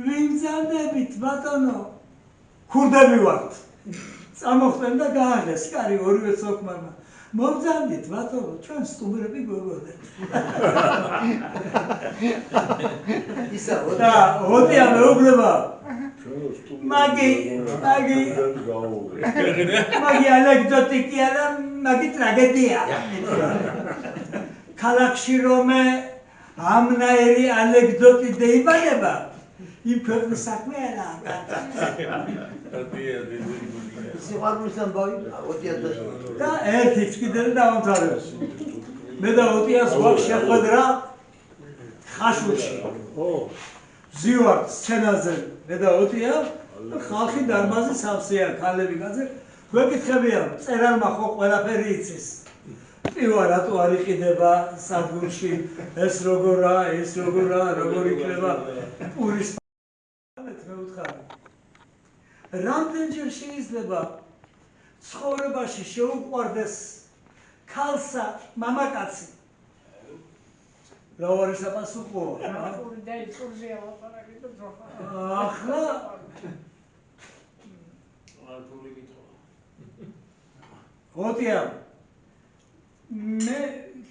ვიმზადებით ბატონო ქურდები ვართ წამოხდნენ და გააღეს კარი ორივე ცოლქმარმა მოგზანდით ბატონო ჩვენ სტუმრები გვეგოდეთ ისა ოტია მეუბნება მაგი ანეკდოტი კი არა მაგი ტრაგედია ქალაქში რომე ამნაირი ანეკდოტი დაიბანება იმ ქვეყნის საქმე არაა სიყვარულის ამბავი ოტია და ერთიც კიდევ დავამთავრებს მე და ოტიას გვაქვს შეხვედრა ხაშურში ვზივართ სცენაზე მე და ოტია ხალხი დარბაზი სავსეა ქალები კაცები გვეკითხებიან წერალმა ხო ყველაფერი იცის პივა რატო არ იყიდება სადგურში ეს როგორა როგორ იქნება პურის მე ვუთხარი რამდენჯერ შეიძლება ცხოვრებაში შეუყვარდეს ქალსა მამაკაცი რა არის საპასუხო ახლა ოტია მე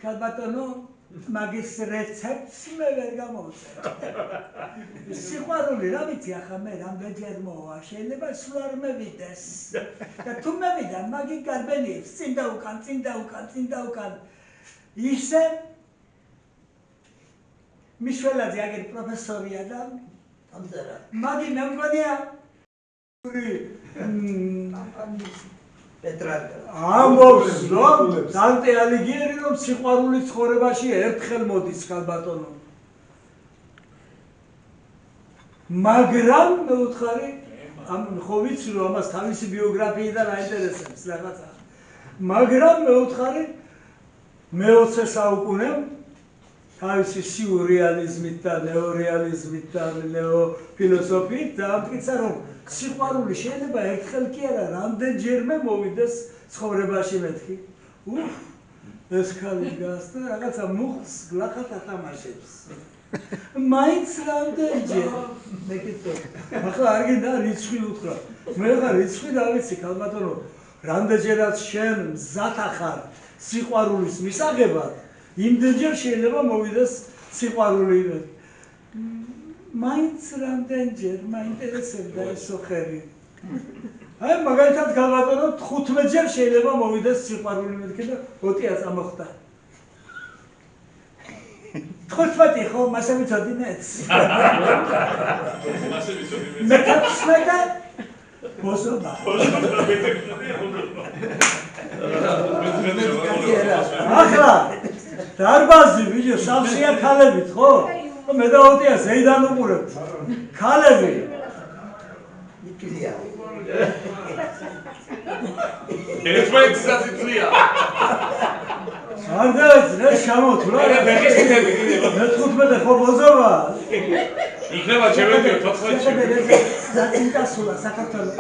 ქალბატონო მაგის რეცეპტს მე ვერ გამოვწერე სიყვარული რა ვიცი ახლა მე რამდენჯერ მოვა შეიძლება სულ არ მევიდეს და თუ მევიდა მაგი გარბენიებს წინ და უკან ისე მიშველაძე აგერ პროფესორია და მაგი მე მგონია ამბობს რომ დანტე ალიგიერი რომ სიყვარული ცხოვრებაში ერთხელ მოდის ქალბატონო მაგრამ მე ვუთხარი ხო ვიცი რომ ამას თავისი ბიოგრაფიიდან აინტერესებს რაღაცა მაგრამ მე ვუთხარი მე-20 საუკუნე თავისი სიურრეალიზმით და ნეორეალიზმით და ნეოფილოსოფიით დაამტკიცა რომ სიყვარული შეიძლება ერთხელ კი არა რამდენჯერმე მოვიდეს ცხოვრებაში მეთქი ეს ქალი დგას და რაღაცა მუხლს გლახად ათამაშებს მაინც რამდენჯერ მეკითხე ახლა არ გინდა რიცხვი უთხრა მე ხა რიცხვი რა ვიცი ქალბატონო რამდენჯერაც შენ მზად ახარ სიყვარულის მისაღებად იმდენჯერ შეიძლება მოვიდეს სიყვარული მაინც რამდენჯერ მაინტერესებდა ეს ოხერი აი მაგალითად ქალბატონო 15-ჯერ შეიძლება მოვიდეს სიყვარული მეთქი და ოტია წამოხდა 15 ხო მასე ვიცოდი მეც მე და მოსობა ახლა დარბაზი ვიჯო სამშია ქალებით ხო მე და ოტია ზეიდან უყურებთ ქალები ერთმანეთსაც იცლია არ დაეცნე შემოთვლა მე-15 ხო ბოზოვა იქნება შემედიო 14-ში დაწინწასულა საქართველოს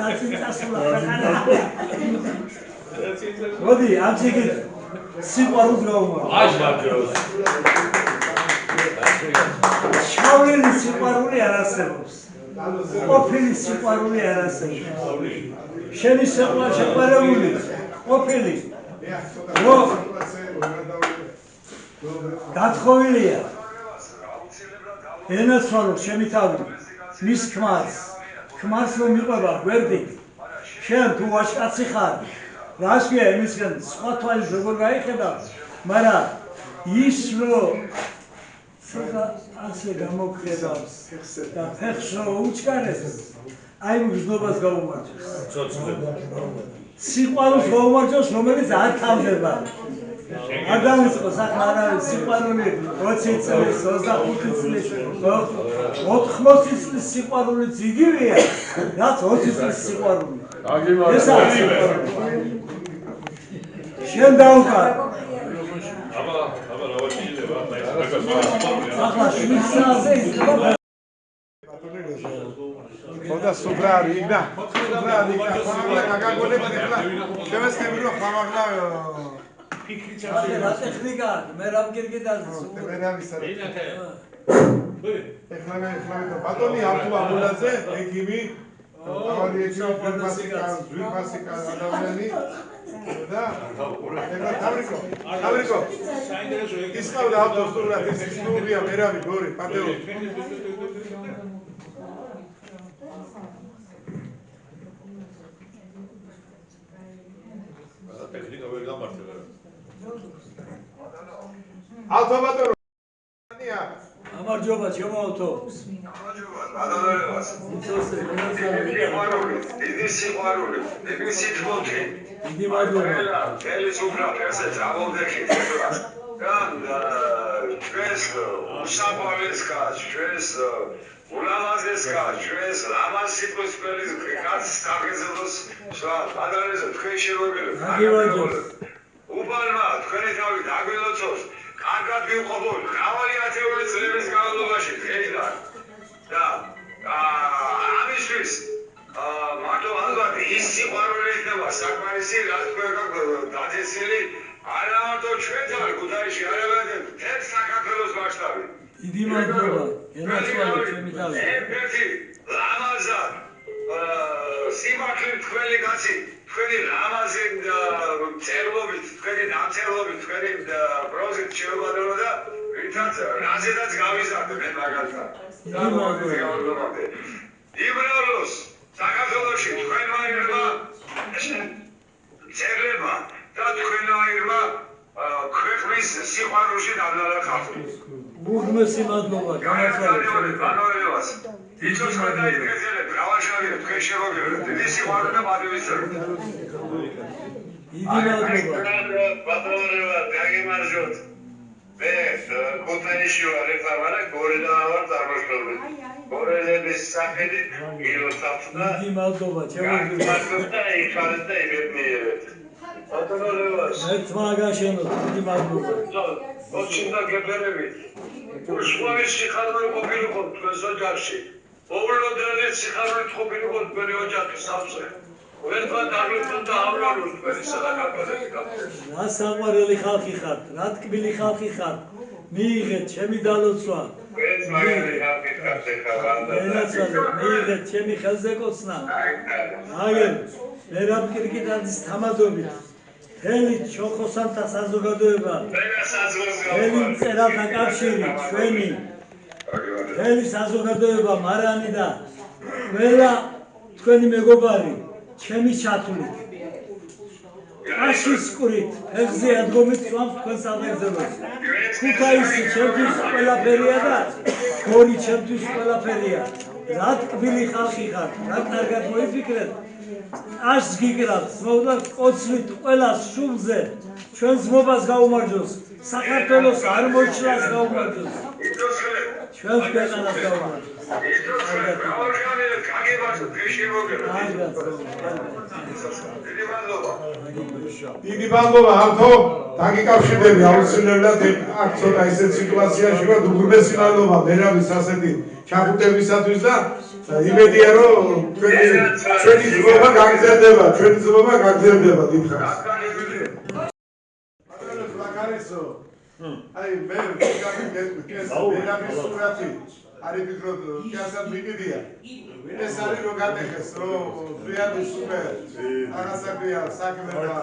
დაწინწასულა მოდი ამ შეგეთ სიყვარულს გავუმართ შავლილი სიყვარული არ არსებობს ყოფილი სიყვარული არ არსებობს შენი შეყვარებული ყოფილი გათხოვილია ენაცვალო შენი თავი მის ქმარს რომ მიყვება გვერდით შენ თუ ვაჟკაცი ხარ რაშია იმისგან სხვა თვალის როგორ გაიხედავ მაგრამ ის რომ ასე გამოგხედავს და ფეხს უჩქარეს აი მგზნობას გაუმარჯოს სიყვარულს გაუმარჯოს რომელიც არ თავდება ადამიანს ხო სახლა არ არის სიყვარული 20 წლის 25 წლის 80 წლის სიყვარულიც იგივეა რაც 20 წლის სიყვარული ეს არის შენ დაუკარ ახლა შვიცაზე ხოდა სუბრარი იქნა სუბრარი იქნა ხამაღლა გაგაგონებთ ახლა შემესწრები რომ ხამაღლა ფიქრი ჩავშე რა ტექნიკა მე რამ გირგიდაზე მე რა ვისარო ეხლა ბატონი აბდულ აბულაძე ექიმი ავალი ექიმი ძვირფასიკა ადამიანი და ეხლა თავრიკო საინტერესო ისყავდა ავტოს სურათ ის სტუდია მერავი გორი პატეო ტექნიკა ვერ გამართება ალფაბეტო ამარჯობა ჩემო ავტო დიდი სიყვარული დიდი სიტყვოთი დიდი მადლობა ელის უკრაფესე წამოვდექით ჩვენს უსაყვარლეს კაცს ჩვენს ულამაზეს კაცს ჩვენს ლამაზ სიტყვის ყველის კაცს დაგეძლოს ადამიანზე თქვენ შემოგელოთ უბალმა თქვენი თავი დაგველოცოს კარგად ვიმყოფოთ მრავალი ათეული წლების განმავლობაში დღეიდან და ამისთვის მარტო ალბათ ის სიყვარული იქნება საკმარისი რაც თქვენ დაწესილი არა მარტო ჩვენთან ქუთაისში არამედ მთელ საქართველოს მასშტაბით დიდი მადლობა ენაცვალე ჩემი თავი ერთ-ერთი ლამაზად სიმართლით თქვენი კაცი თქვენი ლამაზი წერლობით თქვენი დამწერლობით თქვენი პროზით შეგვადერო და ვითაც რაზედაც გავიზარდე მე მაგალითად იბრალოს საქართველოში თქვენმა ერმა წერლებმა და თქვენმა ერმა ქვეყნის სიყვარულში დანალახავთ უღმესი მადლობა განვალებას იცოს ხოდა იგეზელებ რავაშავი თქვენ შემოგევლეთ დიდი სიყვარული და პატივისცემა დიდი მადლობა ბატონო დაგემარჯოთ მე ქუთაისში ვარ ეხლა გორედა ვარ წარმოშობილი გორელების სახელით ილოცავთ და დიდი მადლობა ჩემო და იხარეთ და იმედნიერებთ ბატონო ერთ მაგაშენო დიდი მადლობა ოჩინდა გებერებით უშუალოდ სიხარული ყოფილიყო თქვენს ოჯახში ოღონდ სიხარული ყოფილიყო თქვენი ოჯახის სამწე ვერთან დაგლოცოთ და ამრავლოთ თქვენი საქართველოს რა საყვარელი ხალხი ხართ რა ტკბილი ხალხი ხართ მიიღეთ ჩემი დალოცვა ეს მაგარი ხალხი ხართ მიიღეთ ჩემი ხელზეკოცნა აგერ მერაბ კირკიტაძის თამადობით მთელი ჩოხოსანთა საზოგადოება მთელი მწერალთა კავშირი ჩვენი მთელი საზოგადოება მარანი და ყველა თქვენი მეგობარი ჩემი ჩათვლით აშის ყრით ფეხზე ადგომით სვამს თქვენს აღგზელოს ქუთაისი ჩემთვის ყველაფერია და გორი ჩემთვის ყველაფერია რა ტკბილი ხალხი ხართ რა კარგად მოიფიქრეთ აშს გიკრავთ მოვდათ ყოცლით ყველა შუბზე ჩვენს მობას გაუმარჯოს საქართველოს არ მოიჩლას გაუმარჯოს ჩვენს ქვეყანას გაუმარჯოს დიდი მადლობა ავთო დაგიკავშირდები აუცილებლად აქ ცოტა ისეთ სიტუაციაში ვარ უგრმესი მადლობა მერავის ასეთი ჩახუტებისათვის და იმედია რომ ჩვენი ზრობა გაგრძელდება დიდხანს აი მე მერავის სურათი არის ფიქრობ კი ასად მიგებია ეს არის რომ გატეხეს რომ ზვიადის უკვე აღასაკია საქმე და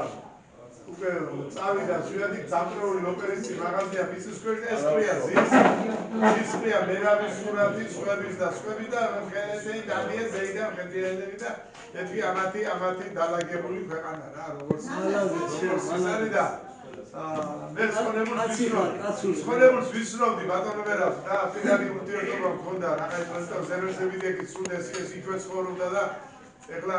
უკვე წავიდა ზვიადი ძამტრეული ოპერაციის მაღაზია ფიცისკვერი ეს ყრია ზის ყრია მერავის სურათი სხვების და სხვები და ხელები დანია ზეიდა ხელები და ერთი ამათი დალაგებული ქვეყანა რა როგორც მალაზია და მე ცხოვრებულს ვიცნობდი ბატონო მერაბ და პირადი ურთიერთობა მქონდა რაღაც ზერვესები ეგ სულდეს ეს იქვე ცხოვრობდა და ეხლა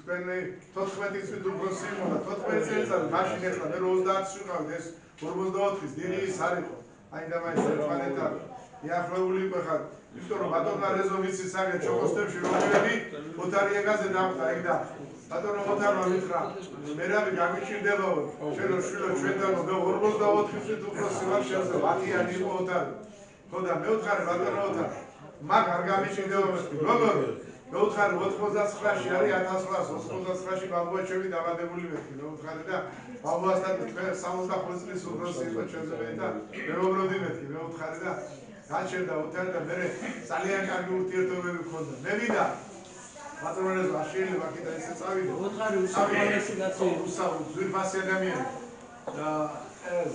თქვენი 14 წლის უფროსი იმონა 14 წელიწადი მაშინ ეხლა მე 30 ვიყავდი ეს 44-ის დინი ის არ იყო აი და მაინც ერთმანეთთან იახლოებული იყო ხარ იმიტომ რომ ბატონმა რეზოლუციის საგე ჩოხოსტებში რომლებები ოთარიეგაზე დამხდა ეგ და ბატონო ოთარმა მითხრა მერაბი გამიჩნდებაო შენო შვილო ჩვენთანო მე 44 წლის უფროსი ვარ შენზე ვატიანი იყო ოთარი ხო და მეუთხარი ბატონო ოთარ მაგ არ გამიჩნდებაო როგორ მეუთხარი 99-ში არის 1999-ში ბაბუაჩევი დაბადებული მეთქი მეუთხარი და ბაბუასთან თქვენ 65 წლის უფროსი იყო ჩვენზე და მეუბროდი მეთქი მეუთხარი და გაჩერდა ოთარი და მე ძალიან კარგი ურთიერთობები მქონდა მე ვიდა ბატონო შეიძლება კიდე ესე წავიდე ოთარი უსავალესი გაწევა ზურბასი ადამიანი და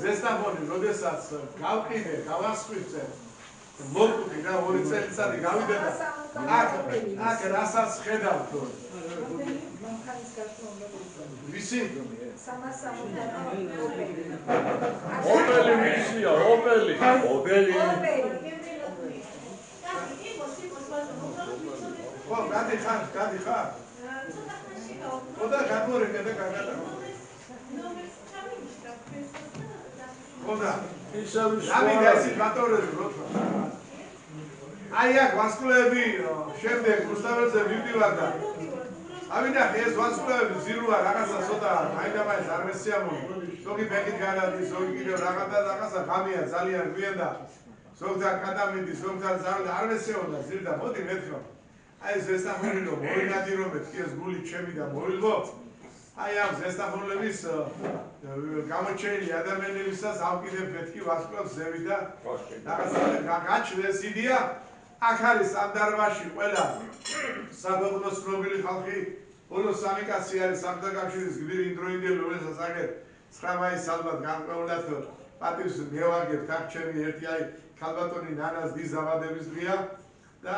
ზესტაფონი როდესაც გავყიდე გავასხვიცე მოკუდი რა 2 წელიწადი გავიდე და აქ რასაც ხედავთ ვისი ოპელი ვისია ოპელი ხო გადი ხარ ხოდა გამორეკე და გაგატა ხოდა ისევ ამიდა ეს ბატორები როცა აი აქ ვასკულები შემდეგ რუსთაველზე მივდივარ და ამიდა ეს ვასკულები ზირუა რაღაცა ცოტა მაინდა-მაინც არ მესიამოვნი ზოგი ბეგით გადადის ზოგი კიდევ რაღაცა გამია ძალიან გვიან და ზოგთან გადამიდის ზოგთან ძალიან არ მესიამოვნდა ზირდა მოდი მეთქვა აი ზესტაფონი რომ მოინადი რომ მეთქი ეს გული ჩემი და მოილღო აი ამ ზესტაფონების გამოჩენილი ადამიანებისას ავკიდებ მეთქი ვასკულებს ზევი და რაღაცა გაჩნდეს იდეა აქ არის ამ დარბაზში ყველა საგვარეულოს ცნობილი ხალხი ბოლო სამი კაცი არის სამთაკავშირის გმირი იმდროინდელი რომელსაც აგერ 9 მაისს ალბათ განკვეულად პატივს მევაგებ ქარჩემი ერთი აი ქალბატონი ნანას დის დაბადების დღეა და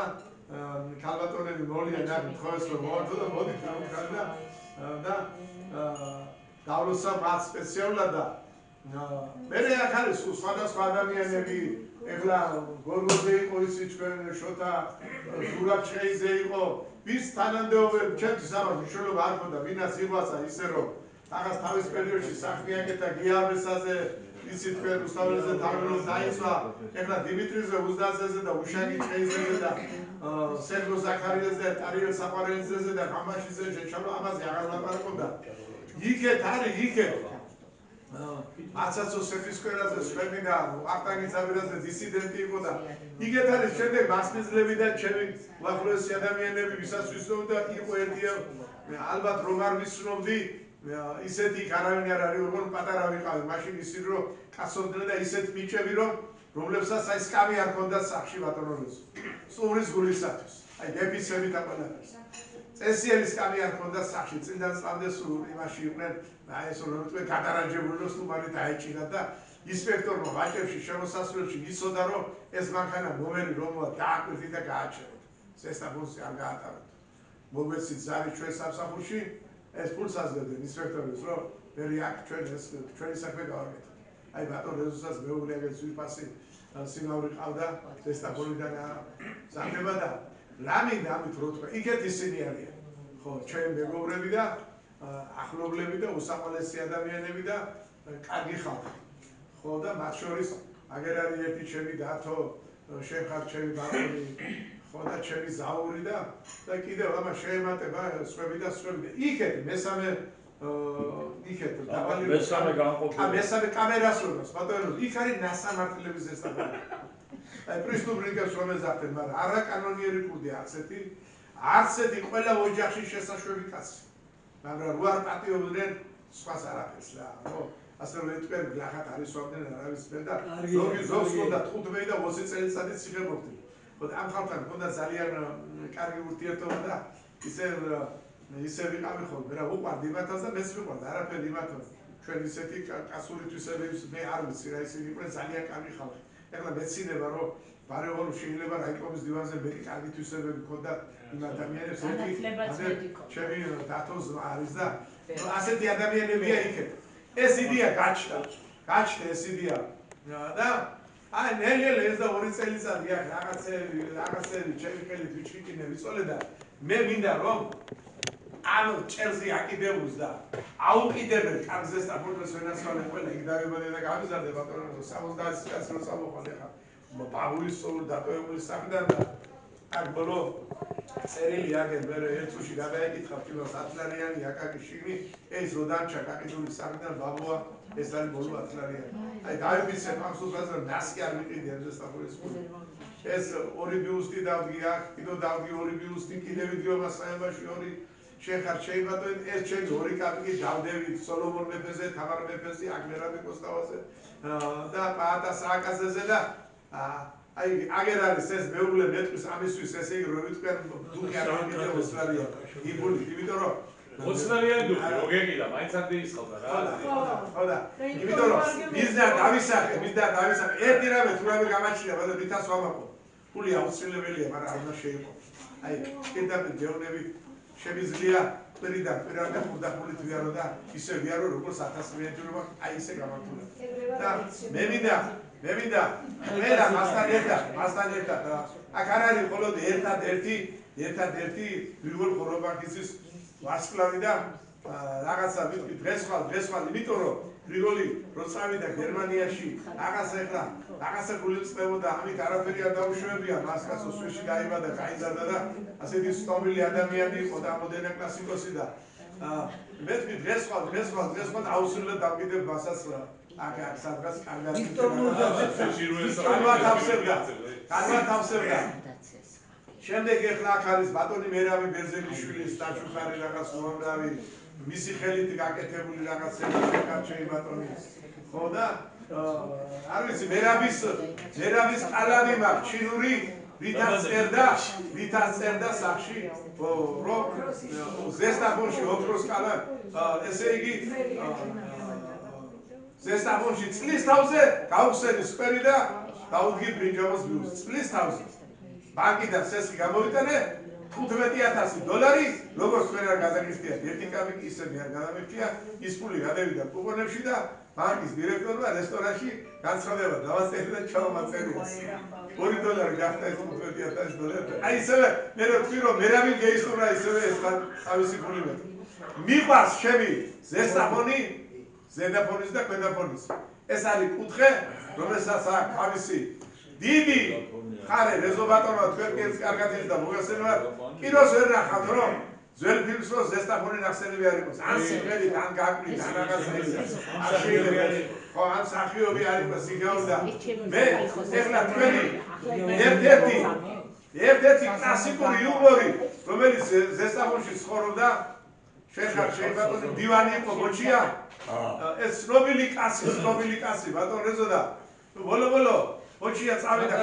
ქალბატონები მოლიან აქ თხოვეს რომ მოვარდო და მოდით რომ ხარდა და დავლოსა მათ სპეციალურად და მე აქ არის სხვადასხვა ადამიანები ეხლა გორგოზე იყო ისი ჩვენ შოთა ზურაბჩხეიძე იყო ვის თანამდებობები ჩემთვის ამას მნიშვნელობა არ ქონდა ვინაც იყვასა ისე რომ რაღაც თავის პერიოდში საქმე აკეთა გიაბრესაზე ისი თქვენ რუსთაველზე თავმოყრილ დაიცვა ეხლა დიმიტრიზე უზდაზეზე და უშაკი ჩხეიძეზე და სერგო ზაქარიაძე და ტარიელ საყვარელიძეზე და გამაშიძე შეჩალო ამაზე აღარ ლაპარაკობდა იქეთ არის იქეთ აცაცო სეფისკვერაზე სვები და არტანი ზაბირაძე დისიდენტი იყო და იქეთ არის შემდეგ მასპინძლები და ჩემი უახლოესი ადამიანები ვისაც ვისწავლდი და იყო ერთია ალბათ რომ არ ვისწნობდი ისეთი არავინ არ არის როგორ პატარა ვიყავი მაშინ ისე რომ კაცობდნენ და ისეთ მიჩები რომ რომლებსაც აი სკამი არ ქონდა სახში ბატონოებს სურის გულისათვის აი გეფიცები და ყველაფერს წესიერი სკამი არ ქონდა სახში წინდან წამდე სულ იმაში იყვნენ აი ეს რომ თქვენ გადარაჯებული რომ სტუმარი დაეჭირა და ინსპექტორმა ვაჭრებში შემოსასვლელში იცოდა რომ ეს მანქანა ნომერი რომლა დააკვირდით და გააჩერეთ ზესტაფონზე არ გაატარეთ მოგვეცით ზარი ჩვენ სამსახურში ეს ფულს აზრდებდნენ ინსპექტორებს რომ მე აქ ჩვენ ეს ჩვენი საქმე გავაკეთოთ აი ბატონ რეზულტატს მეუღლე აგერ სვიფასი სიმავრი ყავდა ზესტაფონიდან ზამება და რამინდა ამით რო თქვა იქეთ ისინი არიან ხო ჩვენ მეგობრები და ახლობლები და უსაყვარლესი ადამიანები და კარგი ხალხი ხო და მათ შორის აგერ არის ერთი ჩემი დათო შეხარ ჩემი ბატონი ხო და ჩემი ზაური და კიდევ ამა შეემატება სხვები და იქეთ მესამე იქეთ დაბალი მესამე განყოფილება მესამე კამერას როს ბატონო იქ არის ნასამართლების ზესტაფონი აი პრესტუბრიკას რომ ეძახდნენ მაგრამ არა კანონიერი კუდი არც ერთი ყველა ოჯახში შესაშვები კაცი მაგრამ რო არ პატიობდნენ სხვას არაფერს რა ხო ასე რომ თქვენ გლახათ არის ვამდნენ არავის მე და ზოგს ხონდა 15 და 20 წელიწადი ციხებობდი ხო ამ ხალხთან ხონდა ძალიან კარგი ურთიერთობა და ისე ვიყავი ხოლმე რა უყვარდი იმათას და მეც ვიყვარდი არაფერი იმათო ჩვენ ისეთი კაცური თვისებების მე არ ვიცი რა ისინი იყვნენ ძალიან კარგი ხალხი ეხლა მეცინება რომ ბარეულო შეიძლება რაიკომის დივანზე მეტი კარგი თვისებები მქონდა იმ ადამიანებს ჩემი დათოს არის და ასეთი ადამიანებია იქეთ ეს იდეა გაჩნდა ეს იდეა და აი ნელ-ნელ ეს და 2 წელიწადი აქ რაღაცები ჩემი ხელით ვიჩქინე ვიცოლე და მე მინდა რომ ანუ ჭერზე აკიდებს და აუკიდებენ კარგზე საფორტეს ვენასვალი ყველა იქ დაებადა და გამიზარდა ბატონო 70 კაცს რო წამოყალე ხა ბაბუის სულ დატოვებული საქმიდან და აქ ბოლო წერილი აგენ მე ერთ წუთში გადაეკითხა ფილოს 10 ლარიანი აკაკი შიგნი ეს რო დამჩა კაკიდური საქმიდან ბაბუა ეს არის ბოლო 10 ლარიანი აი დაიბიცე ფახსულზე ნასკი არ მიყიდე ეს საფორტეს ეს ორი ბიუსტი დავდგი აქ კიდო დავდგი ორი ბიუსტი კიდე ვიდიობა საერთაში ორი შეხარ შეიძლება ეს ჩემი ორი კაპიკი დავდევით სოლომონ მეფეზე, თამარ მეფეზე, აგმერადი კოსტავაზე და პაატა სააკაზეზე და აი აგერ არის ეს მეუღლე მეტყვის ამისთვის ესე იგი რომ ვიტყვენ დუხი არ მიგდე ოსლარია იბული იმიტომ რომ ოსლარიანი დუხი როგეგი და მაინც არ დაისხავდა რა ხოდა იმიტომ რომ მიზნა დავისახე ერთი რამე თუ რამე გამაჩნია ბადა ვითას ვამაყო ფული აუცილებელია მაგრამ არ უნდა შეიყო აი კიდევ ჯეონები შემიძლია პირიდან პირამდე ხუდახურით ვიარო და ისე ვიარო როგორც 1000 მეტრობა აი ისე გამართულა და მე მინდა მე და მასთან ერთად აქ არ არის მხოლოდ ერთადერთი გრიგოლ ხორობაკიძის ვარსკვლავი და რაღაცა ვიტყვი დღესხვალ იმიტომ რომ გრიგოლი როცა გერმანიაში რაღაცა გულისწრებოდა ამით არაფერი არ დაუშვებია მას კაცო სვიში გაიბადა გაიზარდა და ასეთი სტობილი ადამიანი იყო და მოდერნა კლასიკოსი და მეთქი დღესხვალ აუცილებლად დავკიდებ მასაც აქ სადღაც კარგად განვათავსებდა შემდეგ ეხლა აქ არის ბატონი მერაბი ბერძენიშვილის დაჩუქარი რაღაც უამრავი მისი ხელით გაკეთებული რაღაცები შეკარჩეი ბატონი ხო და არ ვიცი მერაბის ყალამი მაქვს ჩინური ვითაც წერდა სახში რომ ზესტაფონში ოქროს ყალამი ესე იგი ზესტაფონში წლის თავზე გაუხსენი სპერი და დაუდგი ბრინჯაოს ბიუსტი წლის თავზე ბანკიდან სესხი გამოვიტანე $15,000 როგორც თქვენ არ გადაგიხდიათ ერთი კაპიკი ისე მე არ გადამიხდია ის ფული გადავიდა კუპონებში და ბანკის დირექტორმა რესტორანში განცხადება დავაწერე და ჩავამაწერე $2 გახდა ეს $15,000 აი ისევე მე რო თქვი რომ მერაბი გეისურა ისევე ეს თავისი ფული მე მიყვარს ჩემი ზესტაფონი ზედაფონის და ქვედაფონის ეს არის კუთხე რომელსაც აქვს თავისი დიდი ხარე რეზობატორმა თქვენ კეთს კარგად ის და მოგესწრება კინოს ვერ ნახავთ რომ ძველ ფილმს რო ზესტაფონი ნახსენები არ იყოს ან სიმღერით ან გაკვირით ან რაღაცა ხო ან სახიობი არ იყოს სიგაური და მე ეხლა თქვენი ერთ-ერთი კლასიკური იუმორი რომელიც ზესტაფონში ცხოვრობდა შეიძლება დივანი იყო ბოჩია ეს ცნობილი კაცი ბატონ რეზო და ბოლო ოჩია წავიდა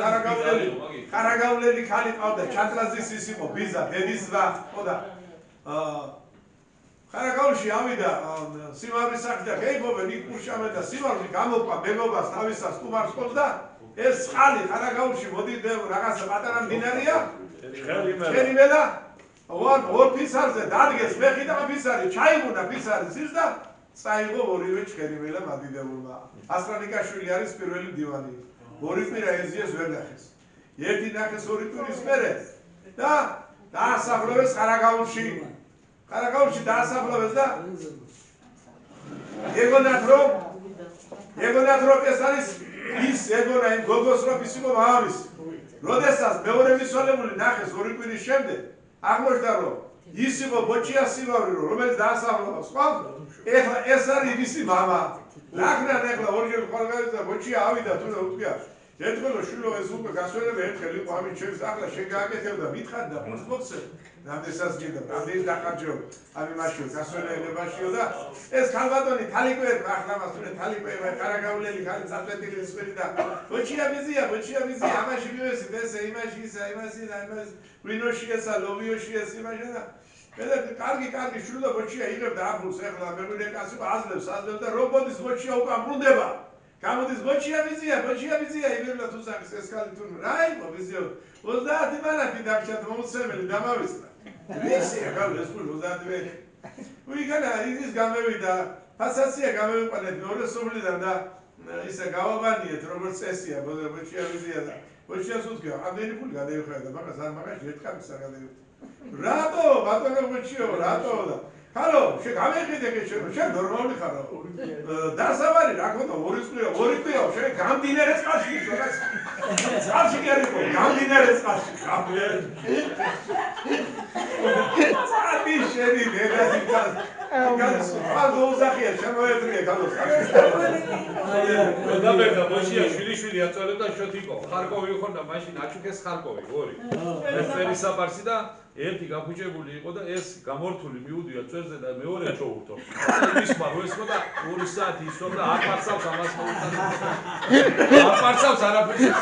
ხარაგავლელი ხალი ყავდა ჩატრაზის ის იყო ბიზა დედის და ხო და ხარაგაულში ავიდა სიმავრის სახით და გეიბობენ იქ პუშამე და სიმავრი გამოყვა მეგობას თავისას სტუმარს და ეს ხალი ხარაგაულში მოდი რაღაცა პატარა მდინარია ჩერიმე და ორ ფისარზე დადგეს მეხი და ფისარი ჩაიგუნა ფისარის ის და წაიღო ორივე ჩერიმელა მადიდებულმა ასტრანიკაშვილი არის პირველი დივანი ორი კვირა ეზიეს ვერ ნახეს ერთი ნახეს ორი კვირის მერე და დაასაფლავეს ხარაგაულში დაასაფლავეს და ეგონათ რომ ეს არის ის ეგონა იმ გოგოს რომ ის იყო მამამისი როდესაც მეორე მისვალებული ნახეს ორი კვირის შემდეგ აღმოჩნდა რომ ის იყო ბოჩია სიმავრი რომელიც დაასაფლავეს ხო ეხლა ეს არის მისი მამა რაგნან ეხლა ორჯერ ხვალგავიდა ბოჩია ავიდა თუ და უთქია ერთხელ შვილო ეს უკვე გასვენებე ერთხელ იყო ამით ჩემს ახლა შეგააკეთებდა მითხარ და მოსმოქცე რამდენსაც გინდა რამდენი დახარჯო ამი მაშინ გასვენებლებაშიო და ეს ქალბატონი თალიკვერი ახლა მას თუნე თალიკვერი ხარაგავლელი ხალი წაწვეტილი სველი და ბოჩია მიზია ამაში მივესით ესე იმაში და იმას ვინოში ესა ლობიოში ეს იმაში და მე კარგი შვილო ბოჩია იღებდა აფულს ეხლა მეგვიდე კაცი აძლევს და რობოტის ბოჩია უკვე ბრუნდება გამოდის ბოჩია მიზია იღებდა თუ სახის ეს ხალი თუ რა იყო მიზიო 30 ბალაკი დაგჭათ მომცემელი დამავისდა ვისი ახლა ეს ფული 30 ვიგანა ის გამევიდა ფასაცია გამოვიყვანეთ მეორე სოფლიდან და ისე გავაბანიეთ როგორც წესია ბოჭია ვიზია და ბოჭიას უთქვა ამდენი ფული გადაიხადა მაგას არ მაგაში ერთკაც არ გადაიხადა რატო ბატონო ბოჭიო რატო და ჰალო შეგამეყიდე შენ ნორმალური ხარო დასავალი რა ქონდა ორი წვია შენ გამდინერეს ყაში შეგას წყალში კი არ იყო გამდინერეს ყაში აბი შენი დედასი გას აღოუზახია შემოეტრია გალოს გადაბერდა ბოჭია შვილი აწოლებდა შოთიკო ხარკოვი ხონდა მაშინ აჩუქეს ხარკოვი ორი ეს ფერისაპარსი და ერთი გაფუჭებული იყო და ეს გამორთული მიუდია წვერზე და მეორე ჩოურთო. ის მარო ესმო და 2 საათი ისვამ და არ პარცავს ამას მოუწოდა. არ პარცავს არაფერს.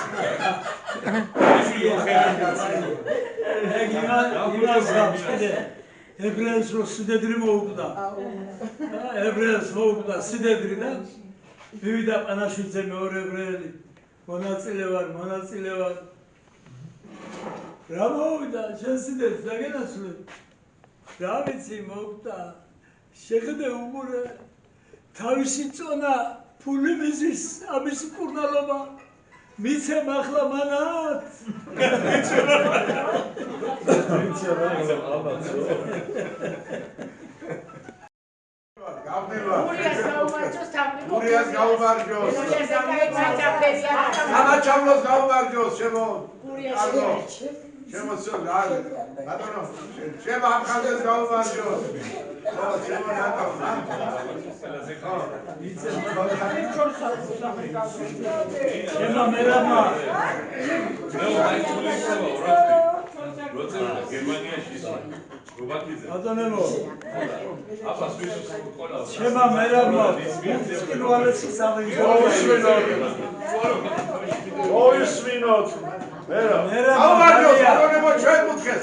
ებრაელს რო სიდედრი მოუკვდა. ებრაელს მოუკვდა სიდედრი და მივიდა პანაშვიდზე მეორე ებრაელი. მონაწილე ვარ. რა მოვიდა შესიდეს დაგენაცვლე რა ვიცი მოვდა შეხედე უმურე თავისი წონა ფული მისის ამის კურნალობა მიცემ ახლა მანათ გურიას გაუმარჯოს ამაჩამლოს გაუმარჯოს შემო შემოსულ ბატონო შემო ამ ხალხს გაუმარჯოს შემო ნატო შემო მერამა გერმანიაში ბატონო შემა მერამა სკინვალესი ოისმინოთ გაუმარჯოს ბატონებო ჩვენ მუქეს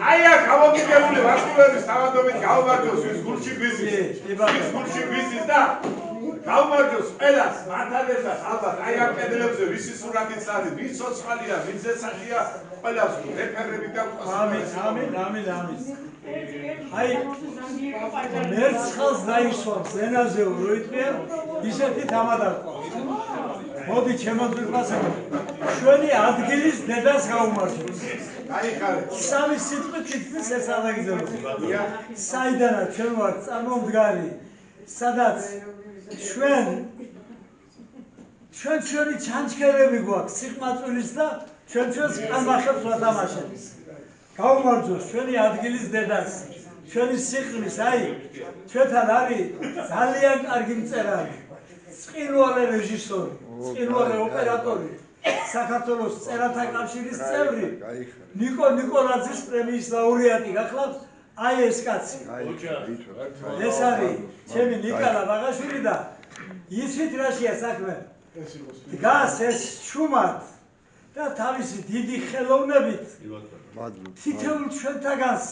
აი აქ გამომიგებული ვასკულარის თავადობით გაუმარჯოს ის გულში გვიზის და გაუმარჯოს ყველას მართალებას ალბათ აი ამ კედლებზე ვისი სურათიც არის ვის ცოცხალია ვის ზესახია ყველას რეფერები და ამინ აი მერცხალს დაისვამს ენაზე როიტყია ისეთი თამადაკვა მოდი ჩემო ძვირფასო ჩვენი ადგილის დედას გაუმარჯოს გაიხარე სამი სიტყვით თითქმის ეს არ აგრძელდება საიდანაც ჩვენ ვართ წარმომდგარი სადაც ჩვენი ჩანჩქერები გვაქვს სიყმაწვილის და ჩვენს ამახებს ვათამაშებთ გაუმარჯოს ჩვენი ადგილის დედას ჩვენი სიყმის აი ჩვენთან არის ძალიან კარგი მწერალი წინვალე რეჟისორი წინვალე ოპერატორი საქართველოს წერათა კავშირის წევრი ნიკო ნიკოლაძის პრემიის ლაურეატი გახლავთ აი ეს კაცი ეს არის ჩემი ნიკალა ბაღაშვილი და იცით რაშია საქმე დგას ეს შუმად და თავისი დიდი ხელოვნებით თითოეულ ჩვენთაგანს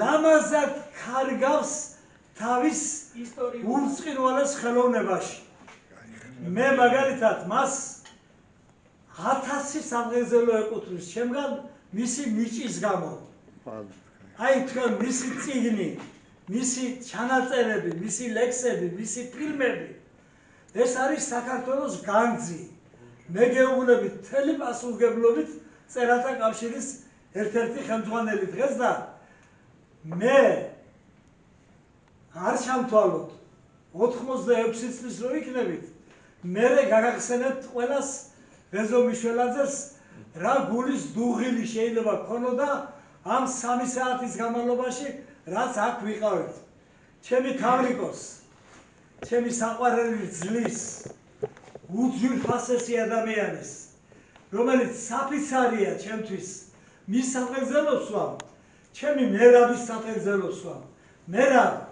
ლამაზად ხარგავს თავის ურწყინვალეს ხელოვნებაში მე მაგალითად მას 1000 სამღერზელო ეკუთვნის ჩემგან მისი ნიჭის გამო აი თქვენ მისი წიგნი მისი ჩანაწერები მისი ლექსები მისი ფილმები ეს არის საქართველოს განძი მე გეუბნებით მთელი პასუხისმგებლობით წერათა კავშირის ერთ-ერთი ხელმძღვანელი დღეს და მე არ ჩამთვალოთ 86 წლის რო იქნებით მე გაგახსენებთ ყველას რეზო მიშველაძეს რა გულის დუღილი შეიძლება ქონოდა ამ 3 საათის განმავლობაში რაც აქ ვიყავით ჩემი თავრიკოს ჩემი საყვარელი ძლის უძვირფასესი ადამიანის რომელიც საფიცარია ჩემთვის მის საფეხზელოს ვამ ჩემი მერაბის საფეხზელოს ვამ მერაბ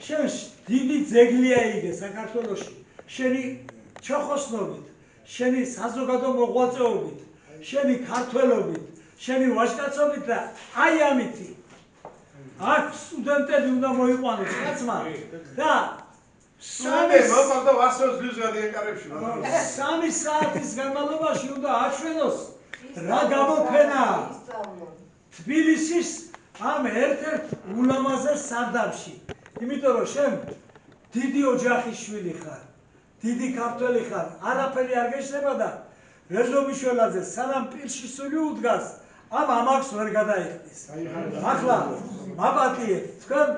შენ დიდი ძეგლია იგე საქართველოში შენი ჩოხოსნობით შენი საზოგადო მოღვაწეობით შენი ქართველობით შენი ვაჟკაცობით და აი ამითი აქ სტუდენტები უნდა მოიყვანოს კაცმა და 3 საათის განმავლობაში უნდა აჩვენოს რა გამოფენა თბილისის ამ ერთ-ერთ ულამაზეს სარდაფში. იმიტომ რომ შენ დიდი ოჯახის შვილი ხარ, დიდი ქართველი ხარ, არაფერი არ გეშლება და რეზობიშველაძე სანამ პირში სული უდგას, ამ ამაკს ვერ გადაიხდის. ახლა მაპატიეთ, თქვენ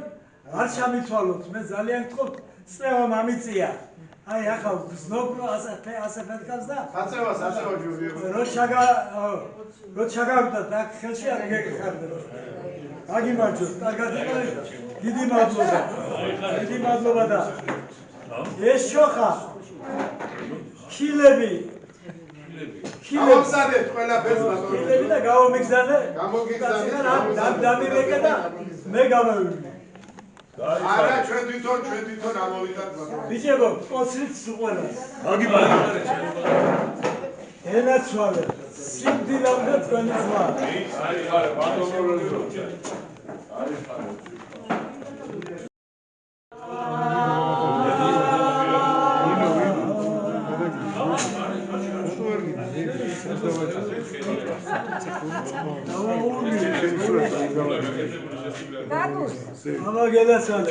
არ ჩამიცვალოთ, მე ძალიან გთხოვთ, წევა მამიწია. აი ახლა ზნობრო ასე ფეთქავს და აწევა ჯობია. რო ჩაგავდათ აქ ხელში არ გეკხარდეთ. აგიმარჯოთ, კარგად იყავით. დიდი მადლობა. დიდი მადლობა და ეს შოხა ხილები გამოგზადეთ ყველაფერს ბატონო. ხილები და გამომიგზადე. გამოგიგზადეთ. დამირეკე და მე გამოვიდი. არა ჩვენ თვითონ ამოვიდათ ბატონო. ბიჭებო, კოცრიც უყურებს. აგიმარჯოთ. ენაცვალე. სიკვდილამდე თქვენი ზღვა. არის ბატონო როზო. არის Ama gelesen.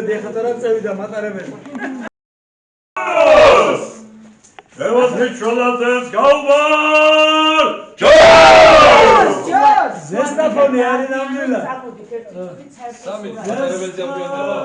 Dexatarak sevdi mataremen. Evaz Miçolatez Galvar! Zestafoni yani namduyla. სამი მატარებელზე აღვიანება.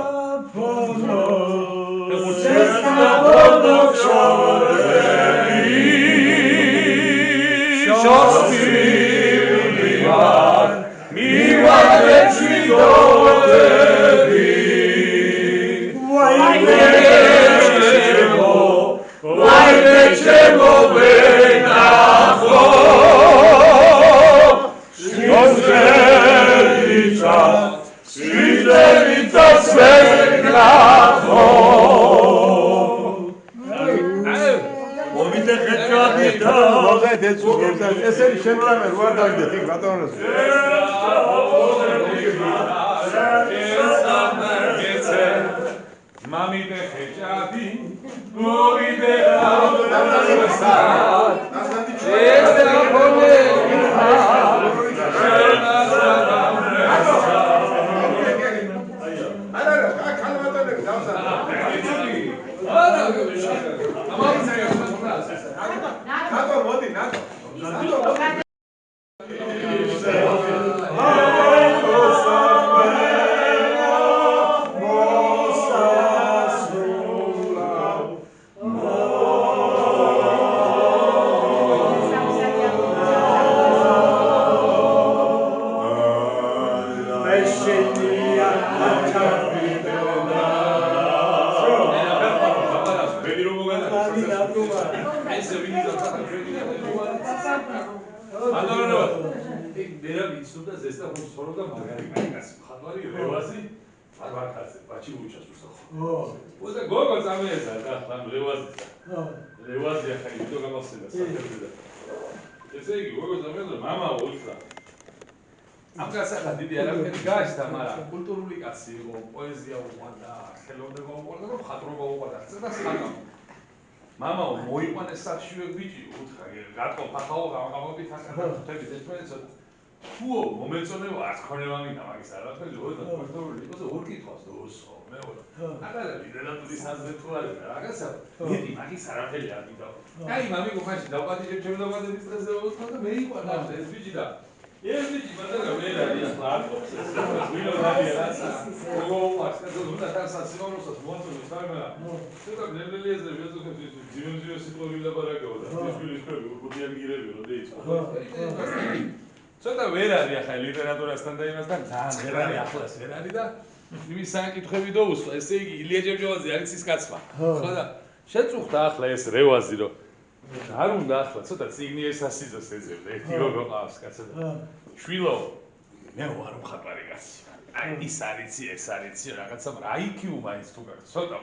ესენი შემკამე რო არ დაგდეთ იქ ბატონოს. მამი და ხეჭადი მოვიდე კულტურული კაცი იყო, პოეზია უყვარდა, ხელოვნება უყვარდა, მხატვრობა უყვარდა, და სხვა. მამაო მოიყვანეს სახშივე ბიჭი, უთხრა, რატო ფახაო გამოგით ახლა ხუთები ერთმანეთს თუო მომეწონება არ ქონება მინდა მაგის არაფერი, ოღონდ კულტურული იყო ორ კითხვას დოსო, მეორე. არა, ლიტერატურის აზრით თუ არა, რაღაცა, მეტი მაგის არაფერი არ მინდა. აი, მამიკო ხაში დავპატიჟებ ჩემი დავპატიჟების დღესზე უთხრა და მე იყვანა ეს ბიჭი და ეს ბიჭი ბატონო მე არის ახლა არტოს. ვინო არის რაცა? ოღონდ ასე უნდა დასაცინოროსაც მოაწოდოს თარმა. ცოტა ნებელიაზე ვეზუქებს ძიმემზიო სიტყვები ლაპარაკებო და ისვილის ქვები ურბუდიან გირები რომ დეიწყო. ცოტა ვერ არის ახლა ლიტერატურასთან და იმასთან ძალიან ვერ არის ახლას ვერ არის და იმის საკითხები დაუსვა. ესე იგი ილია ჯერჯოვაძე არის ის კაცმა. ხო და შეწუხდა ახლა ეს რევაზი რომ არ უნდა ახლა ცოტა ციგნი ესასიზოს ეძებდა ერთი გოგო ყავს კაცო და შვილო მე ვარ მხატვარი კაცი აი ის არიცი ეს არიცი რაღაცა რა IQ მაინც თუ გაქვს ცოტა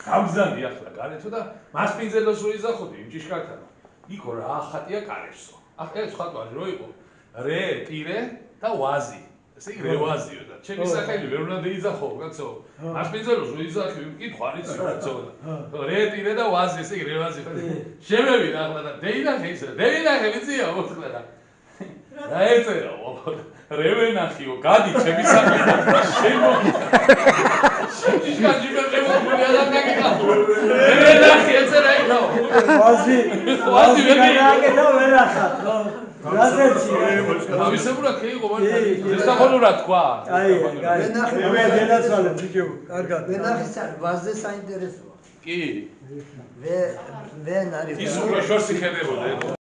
გამზანდი ახლა გარეთო და მასპინძელოს რო იზახოდი იმ ჭიშკართან იქო რა ხატია კარებსო ახლა ეს მხატვარი რო იყო რე ტირე და ვაზი ესე იგი რევაზიო და ჩემი სახელი ვერ უნდა დაიძახო, კაცო. მასპინძელოს უიძახი, კითხვა არ იცი, კაცო. რეეტირე და ვაზი, ესე იგი რევაზი. შემევიდა ახლა და დეინახე ისე, დეინახე ვიცია მოხდა და დაეწერა, რევენახიო, გადი ჩემი სახელი. შემო. შიჩკაჯი მეგებული ადამიანი ხარ. რევენახი ეწერა იქო. ვაზი გააკეთა ვერახა. ავისებურად იყო მაგრამ ზესტახონურად თქვა. აი, მე დედაცვალე ბიჭო, კარგად. ვენახისა ვაზზე საინტერესოა. კი. ვენ არის. ის უკვე შორს იხედებოდა.